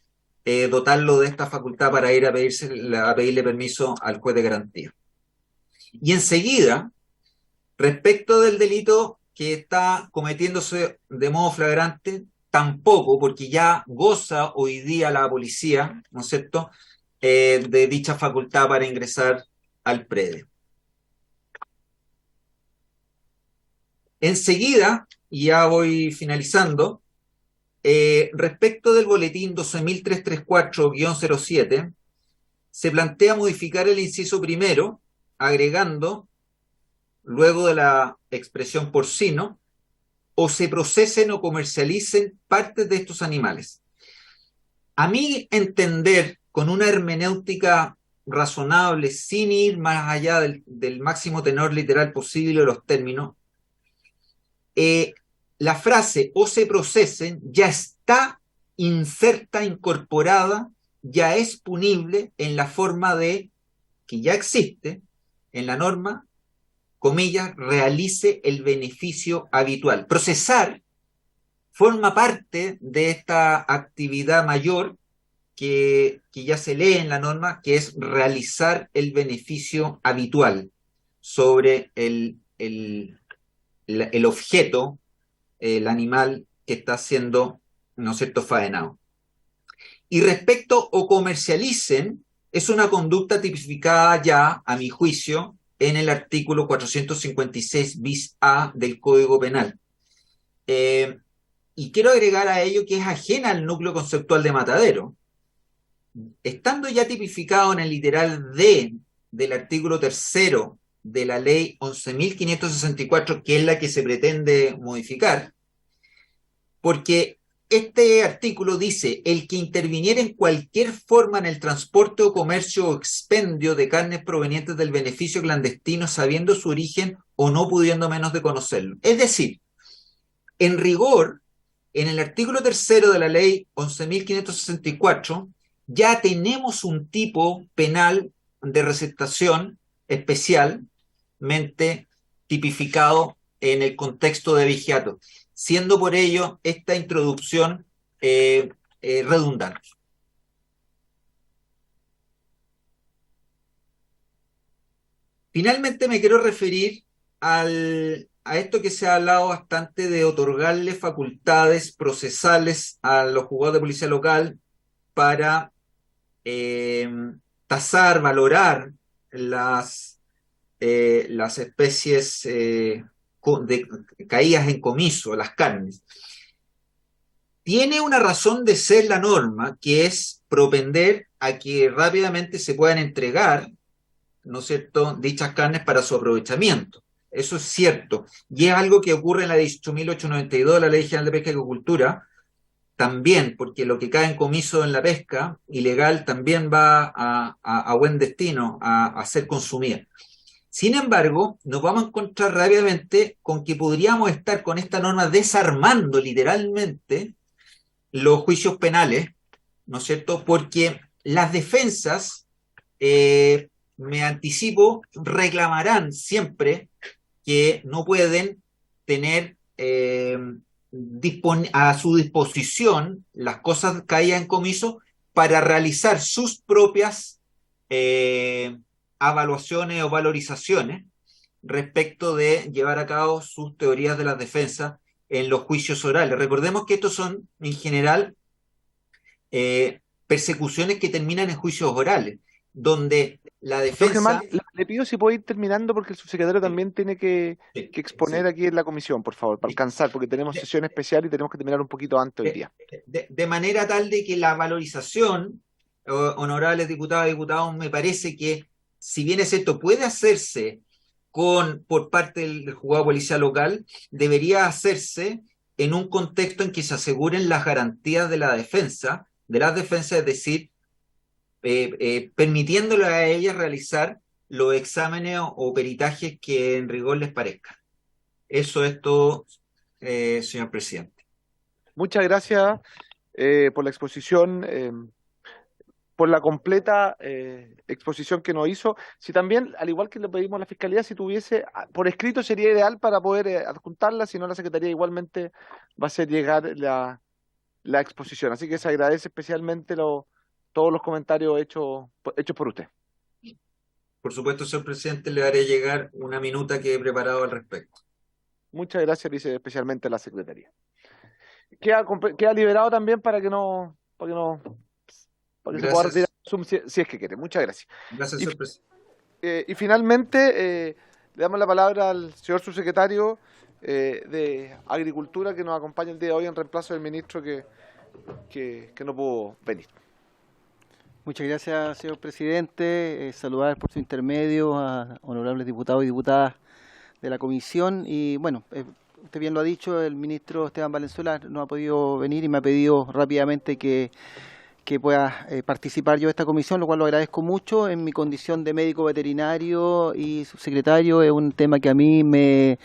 dotarlo de esta facultad para ir a pedirle permiso al juez de garantía. Y enseguida, respecto del delito que está cometiéndose de modo flagrante, tampoco, porque ya goza hoy día la policía, ¿no es cierto?, de dicha facultad para ingresar al predio. Enseguida, y ya voy finalizando, respecto del boletín 12.334-07, se plantea modificar el inciso primero, agregando, luego de la expresión porcino, o se procesen o comercialicen partes de estos animales. A mi entender, con una hermenéutica razonable, sin ir más allá del máximo tenor literal posible de los términos, la frase o se procesen ya está inserta, incorporada, ya es punible en la forma de que ya existe en la norma, comillas, realice el beneficio habitual. Procesar forma parte de esta actividad mayor que ya se lee en la norma, que es realizar el beneficio habitual sobre el objeto, el animal que está siendo, ¿no es cierto?, faenado. Y respecto o comercialicen, es una conducta tipificada ya, a mi juicio, en el artículo 456 bis A del Código Penal. Y quiero agregar a ello que es ajena al núcleo conceptual de matadero. Estando ya tipificado en el literal D del artículo 3º de la ley 11.564, que es la que se pretende modificar, porque este artículo dice: el que interviniera en cualquier forma en el transporte o comercio o expendio de carnes provenientes del beneficio clandestino, sabiendo su origen o no pudiendo menos de conocerlo. Es decir, en rigor, en el artículo 3 de la ley 11.564 ya tenemos un tipo penal de receptación especialmente tipificado en el contexto de vigiato, siendo por ello esta introducción redundante. Finalmente me quiero referir a esto que se ha hablado bastante de otorgarle facultades procesales a los juzgados de policía local para tasar, valorar las especies caídas en comiso, las carnes. Tiene una razón de ser la norma, que es propender a que rápidamente se puedan entregar, ¿no es cierto?, dichas carnes para su aprovechamiento. Eso es cierto. Y es algo que ocurre en la 18.892 de la Ley General de Pesca y Acuicultura, también, porque lo que cae en comiso en la pesca ilegal también va a buen destino, a ser consumida. Sin embargo, nos vamos a encontrar rápidamente con que podríamos estar con esta norma desarmando literalmente los juicios penales, ¿no es cierto? Porque las defensas, me anticipo, reclamarán siempre que no pueden tener a su disposición las cosas caídas en comiso para realizar sus propias evaluaciones o valorizaciones respecto de llevar a cabo sus teorías de las defensas en los juicios orales. Recordemos que estos son, en general, persecuciones que terminan en juicios orales, donde la defensa...
Germán, le pido si puede ir terminando, porque el subsecretario también tiene que exponer aquí en la comisión, por favor, para alcanzar, porque tenemos sesión especial y tenemos que terminar un poquito antes hoy día.
De manera tal de que la valorización, honorables diputadas y diputados, me parece que, si bien es cierto, puede hacerse por parte del juzgado de policía local, debería hacerse en un contexto en que se aseguren las garantías de las defensas, es decir, permitiéndole a ellas realizar los exámenes o peritajes que en rigor les parezcan. Eso es todo, señor presidente.
Muchas gracias por la exposición, por la completa exposición que nos hizo. Si también, al igual que le pedimos a la Fiscalía, si tuviese por escrito sería ideal para poder adjuntarla, si no la Secretaría igualmente va a hacer llegar la exposición. Así que se agradece especialmente todos los comentarios hechos por usted.
Por supuesto, señor presidente, le haré llegar una minuta que he preparado al respecto.
Muchas gracias, dice especialmente a la Secretaría. Queda liberado también para que se pueda retirar si es que quiere. Muchas gracias.
Gracias, señor presidente.
Y finalmente, le damos la palabra al señor subsecretario de Agricultura, que nos acompaña el día de hoy en reemplazo del ministro que no pudo venir.
Muchas gracias, señor presidente. Saludar por su intermedio a honorables diputados y diputadas de la comisión. Y bueno, usted bien lo ha dicho, el ministro Esteban Valenzuela no ha podido venir y me ha pedido rápidamente que pueda participar yo de esta comisión, lo cual lo agradezco mucho. En mi condición de médico veterinario y subsecretario, es un tema que a mí me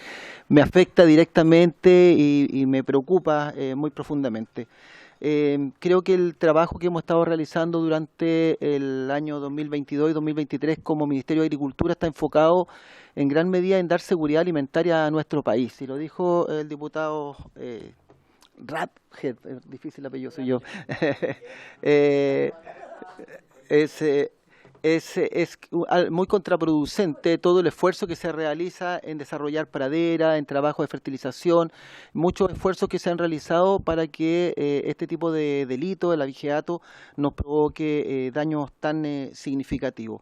afecta directamente y me preocupa muy profundamente. Creo que el trabajo que hemos estado realizando durante el año 2022 y 2023 como Ministerio de Agricultura está enfocado en gran medida en dar seguridad alimentaria a nuestro país. Y lo dijo el diputado Raphead, difícil apellido soy yo. Es muy contraproducente todo el esfuerzo que se realiza en desarrollar pradera, en trabajo de fertilización, muchos esfuerzos que se han realizado para que este tipo de delito, el abigeato, nos provoque daños tan significativos.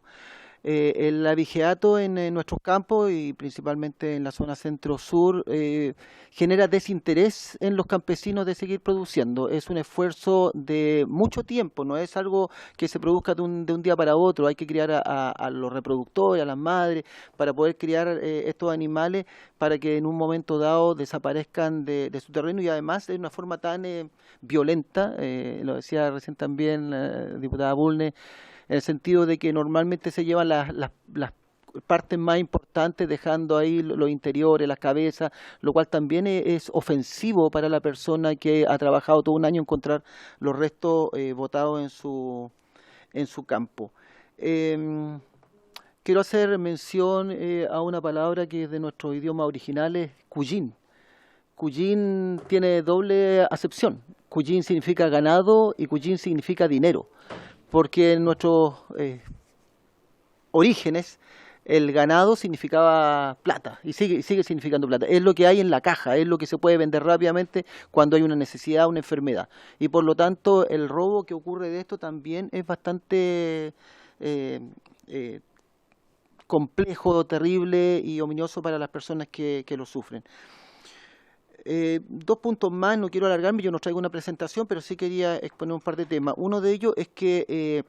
El abigeato en nuestros campos y principalmente en la zona centro-sur genera desinterés en los campesinos de seguir produciendo. Es un esfuerzo de mucho tiempo, no es algo que se produzca de un día para otro. Hay que criar a los reproductores, a las madres, para poder criar estos animales para que en un momento dado desaparezcan de su terreno y además de una forma tan violenta, lo decía recién también la diputada Bulnes, en el sentido de que normalmente se llevan las partes más importantes dejando ahí los interiores, las cabezas, lo cual también es ofensivo para la persona que ha trabajado todo un año encontrar los restos botados en su campo. Quiero hacer mención a una palabra que es de nuestros idiomas originales, cuyin. Cuyin tiene doble acepción. Cuyin significa ganado y cuyin significa dinero, porque en nuestros orígenes el ganado significaba plata y sigue significando plata. Es lo que hay en la caja, es lo que se puede vender rápidamente cuando hay una necesidad, una enfermedad. Y por lo tanto el robo que ocurre de esto también es bastante complejo, terrible y ominioso para las personas que lo sufren. 2 puntos más, no quiero alargarme, yo no traigo una presentación, pero sí quería exponer un par de temas. Uno de ellos es que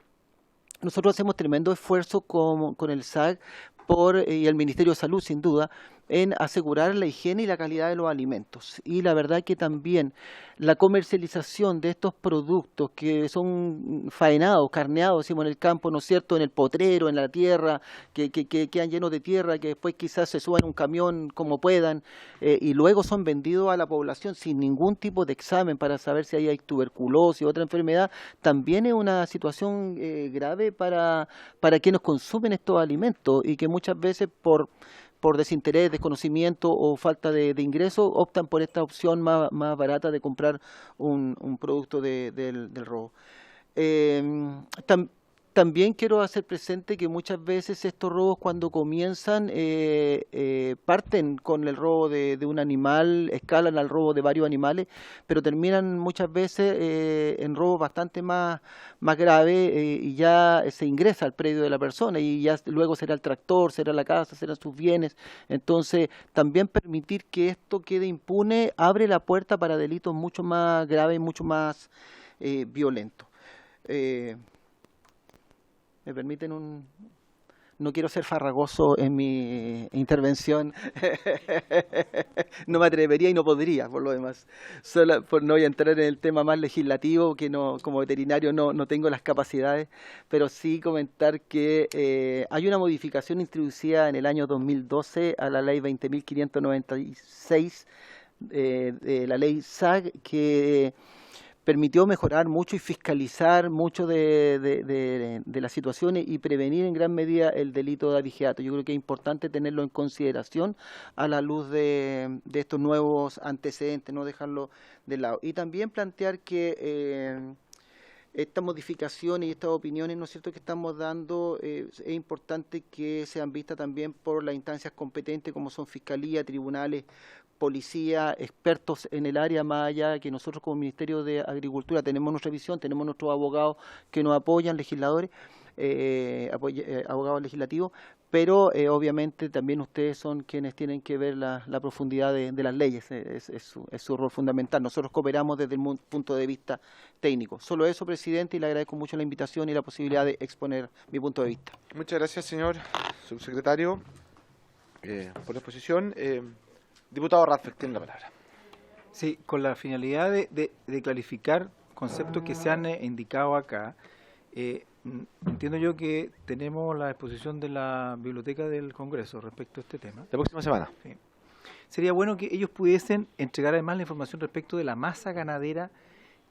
nosotros hacemos tremendo esfuerzo con el SAG y el Ministerio de Salud, sin duda, en asegurar la higiene y la calidad de los alimentos. Y la verdad que también la comercialización de estos productos que son faenados, carneados, decimos en el campo, ¿no es cierto?, en el potrero, en la tierra, que quedan llenos de tierra, que después quizás se suban a un camión como puedan, y luego son vendidos a la población sin ningún tipo de examen para saber si hay tuberculosis o otra enfermedad, también es una situación grave para quienes consumen estos alimentos y que muchas veces por desinterés, desconocimiento o falta de ingresos, optan por esta opción más barata de comprar un producto del robo. También quiero hacer presente que muchas veces estos robos cuando comienzan parten con el robo de un animal, escalan al robo de varios animales, pero terminan muchas veces en robos bastante más graves y ya se ingresa al predio de la persona y ya luego será el tractor, será la casa, serán sus bienes. Entonces también permitir que esto quede impune abre la puerta para delitos mucho más graves, mucho más violentos. ¿Me permiten no quiero ser farragoso en mi intervención, no me atrevería y no podría, por lo demás. Solo no voy a entrar en el tema más legislativo, que no, como veterinario no tengo las capacidades, pero sí comentar que hay una modificación introducida en el año 2012 a la ley 20.596, de la ley SAG, que permitió mejorar mucho y fiscalizar mucho de las situaciones y prevenir en gran medida el delito de abigeato. Yo creo que es importante tenerlo en consideración a la luz de estos nuevos antecedentes, no dejarlo de lado. Y también plantear que estas modificaciones y estas opiniones, ¿no es cierto?, que estamos dando, es importante que sean vistas también por las instancias competentes como son Fiscalía, tribunales, policía, expertos en el área, más allá que nosotros como Ministerio de Agricultura tenemos nuestra visión, tenemos nuestros abogados que nos apoyan, legisladores, abogados legislativos, pero obviamente también ustedes son quienes tienen que ver la profundidad de las leyes, es su rol fundamental. Nosotros cooperamos desde el punto de vista técnico. Solo eso, presidente, y le agradezco mucho la invitación y la posibilidad de exponer mi punto de vista.
Muchas gracias, señor subsecretario, por la exposición. Diputado Radfeld, tiene la palabra.
Sí, con la finalidad de clarificar conceptos que se han indicado acá, entiendo yo que tenemos la exposición de la Biblioteca del Congreso respecto a este tema.
La próxima semana.
Sí. Sería bueno que ellos pudiesen entregar además la información respecto de la masa ganadera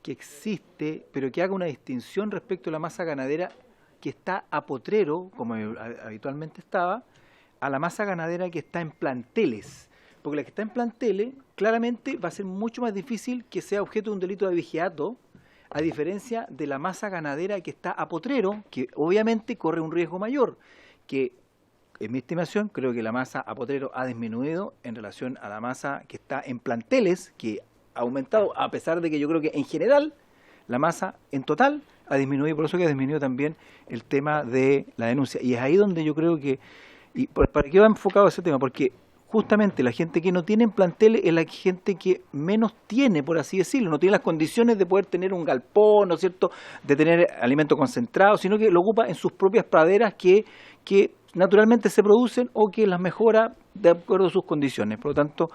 que existe, pero que haga una distinción respecto a la masa ganadera que está a potrero, como habitualmente estaba, a la masa ganadera que está en planteles. Porque la que está en planteles, claramente va a ser mucho más difícil que sea objeto de un delito de abigeato, a diferencia de la masa ganadera que está a potrero, que obviamente corre un riesgo mayor, que en mi estimación creo que la masa a potrero ha disminuido en relación a la masa que está en planteles, que ha aumentado, a pesar de que yo creo que en general la masa en total ha disminuido, por eso que ha disminuido también el tema de la denuncia. Y es ahí donde yo creo que, y ¿para qué va enfocado ese tema? Porque justamente la gente que no tiene en plantel es la gente que menos tiene, por así decirlo, no tiene las condiciones de poder tener un galpón, ¿no es cierto?, de tener alimento concentrado, sino que lo ocupa en sus propias praderas que naturalmente se producen o que las mejora de acuerdo a sus condiciones. Por lo tanto,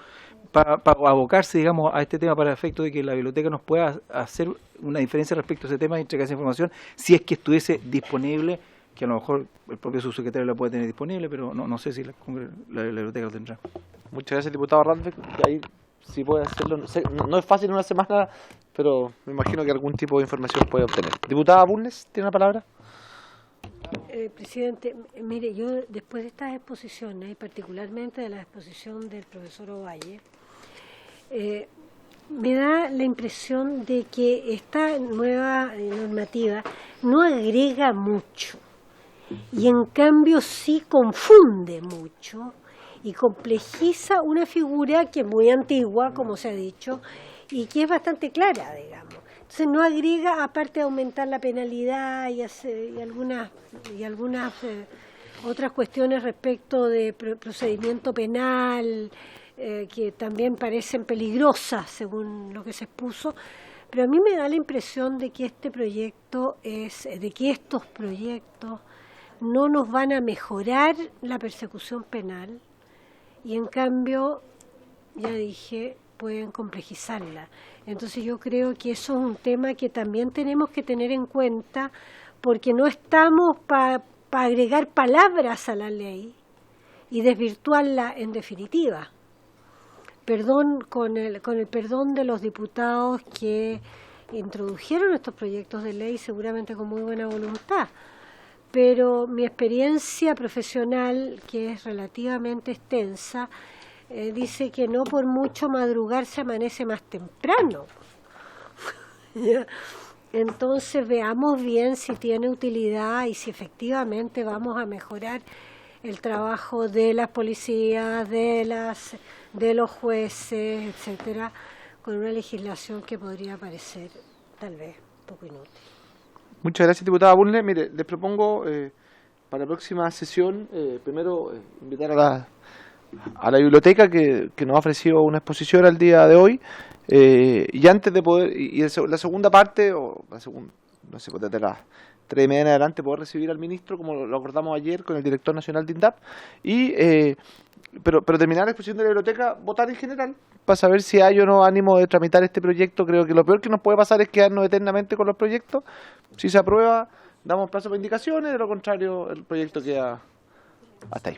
para abocarse, digamos, a este tema para el efecto de que la biblioteca nos pueda hacer una diferencia respecto a ese tema y entregar esa información, si es que estuviese disponible, que a lo mejor el propio subsecretario la puede tener disponible, pero no sé si la biblioteca lo tendrá.
Muchas gracias, diputado Radfeld. Ahí sí puede hacerlo. No es fácil en una semana, pero me imagino que algún tipo de información puede obtener. Diputada Bulnes, ¿tiene la palabra?
Presidente, mire, yo después de estas exposiciones, y particularmente de la exposición del profesor Ovalle, me da la impresión de que esta nueva normativa no agrega mucho y en cambio sí confunde mucho y complejiza una figura que es muy antigua, como se ha dicho, y que es bastante clara, digamos. Entonces no agrega, aparte de aumentar la penalidad y algunas otras cuestiones respecto de procedimiento penal, que también parecen peligrosas según lo que se expuso, pero a mí me da la impresión de que estos proyectos no nos van a mejorar la persecución penal y en cambio, ya dije, pueden complejizarla. Entonces yo creo que eso es un tema que también tenemos que tener en cuenta, porque no estamos para agregar palabras a la ley y desvirtuarla en definitiva. Perdón, con el perdón de los diputados que introdujeron estos proyectos de ley, seguramente con muy buena voluntad, pero mi experiencia profesional, que es relativamente extensa, dice que no por mucho madrugar se amanece más temprano. Entonces veamos bien si tiene utilidad y si efectivamente vamos a mejorar el trabajo de las policías, de los jueces, etcétera, con una legislación que podría parecer tal vez un poco inútil.
Muchas gracias, diputada Bulnes. Mire, les propongo para la próxima sesión, primero invitar a la biblioteca que nos ha ofrecido una exposición al día de hoy, y antes de poder, la segunda parte, o la segunda, no sé, desde las 3:30 en adelante, poder recibir al ministro, como lo acordamos ayer con el director nacional de INDAP, pero terminar la exposición de la biblioteca, votar en general, para saber si hay o no ánimo de tramitar este proyecto. Creo que lo peor que nos puede pasar es quedarnos eternamente con los proyectos. Si se aprueba, damos plazo para indicaciones, de lo contrario, el proyecto queda hasta ahí.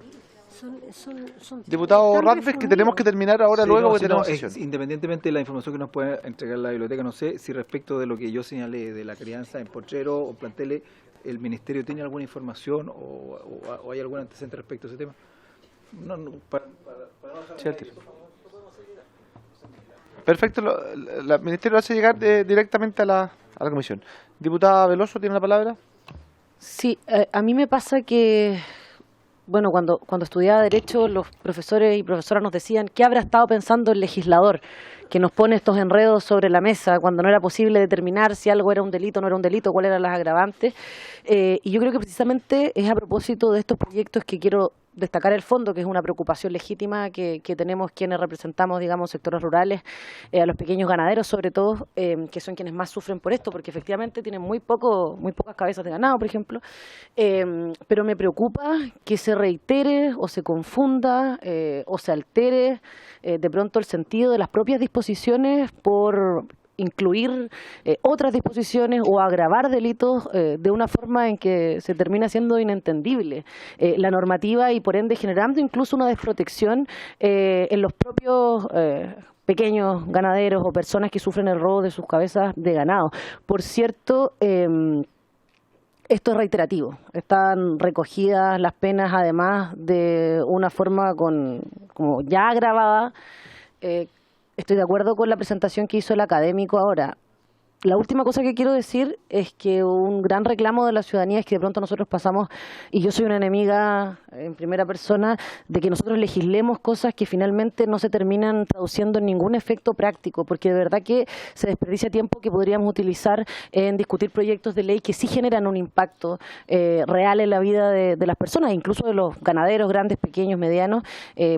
Diputado Radfeld, que tenemos que terminar ahora, sí, luego, porque tenemos sesión.
Independientemente de la información que nos pueda entregar la biblioteca, no sé si respecto de lo que yo señalé de la crianza en potrero o planteles, ¿el Ministerio tiene alguna información o hay algún antecedente respecto a ese tema?
Perfecto, el Ministerio lo hace llegar directamente a la Comisión. Diputada Veloso, ¿tiene la palabra?
Sí, a mí me pasa que, bueno, cuando estudiaba Derecho, los profesores y profesoras nos decían ¿qué habrá estado pensando el legislador que nos pone estos enredos sobre la mesa cuando no era posible determinar si algo era un delito o no era un delito, cuáles eran las agravantes? Y yo creo que precisamente es a propósito de estos proyectos que quiero destacar el fondo, que es una preocupación legítima que tenemos quienes representamos, digamos, sectores rurales, a los pequeños ganaderos sobre todo, que son quienes más sufren por esto, porque efectivamente tienen muy pocas cabezas de ganado, por ejemplo, pero me preocupa que se reitere o se confunda o se altere de pronto el sentido de las propias disposiciones por incluir otras disposiciones o agravar delitos de una forma en que se termina siendo inentendible la normativa y por ende generando incluso una desprotección en los propios pequeños ganaderos o personas que sufren el robo de sus cabezas de ganado. Por cierto, esto es reiterativo. Están recogidas las penas además de una forma como ya agravada. Estoy de acuerdo con la presentación que hizo el académico ahora. La última cosa que quiero decir es que un gran reclamo de la ciudadanía es que de pronto nosotros pasamos, y yo soy una enemiga en primera persona, de que nosotros legislemos cosas que finalmente no se terminan traduciendo en ningún efecto práctico, porque de verdad que se desperdicia tiempo que podríamos utilizar en discutir proyectos de ley que sí generan un impacto real en la vida de las personas, incluso de los ganaderos grandes, pequeños, medianos.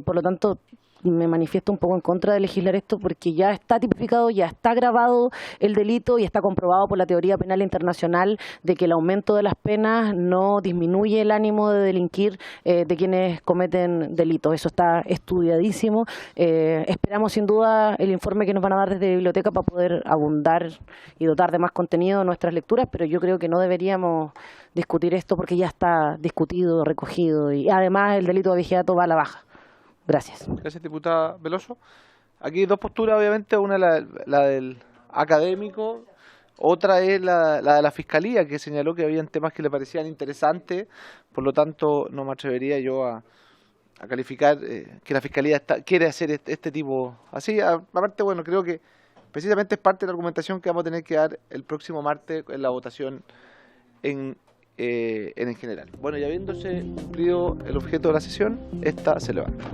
Por lo tanto, me manifiesto un poco en contra de legislar esto porque ya está tipificado, ya está grabado el delito y está comprobado por la teoría penal internacional de que el aumento de las penas no disminuye el ánimo de delinquir de quienes cometen delitos. Eso está estudiadísimo. Esperamos sin duda el informe que nos van a dar desde la biblioteca para poder abundar y dotar de más contenido nuestras lecturas, pero yo creo que no deberíamos discutir esto porque ya está discutido, recogido y además el delito de vigilato va a la baja. Gracias.
Gracias, diputada Veloso. Aquí hay dos posturas, obviamente, una la del académico, otra es la de la Fiscalía, que señaló que habían temas que le parecían interesantes, por lo tanto no me atrevería yo a calificar que la Fiscalía quiere hacer este tipo así. Aparte, bueno, creo que precisamente es parte de la argumentación que vamos a tener que dar el próximo martes en la votación en general. Bueno, y habiéndose cumplido el objeto de la sesión, esta se levanta.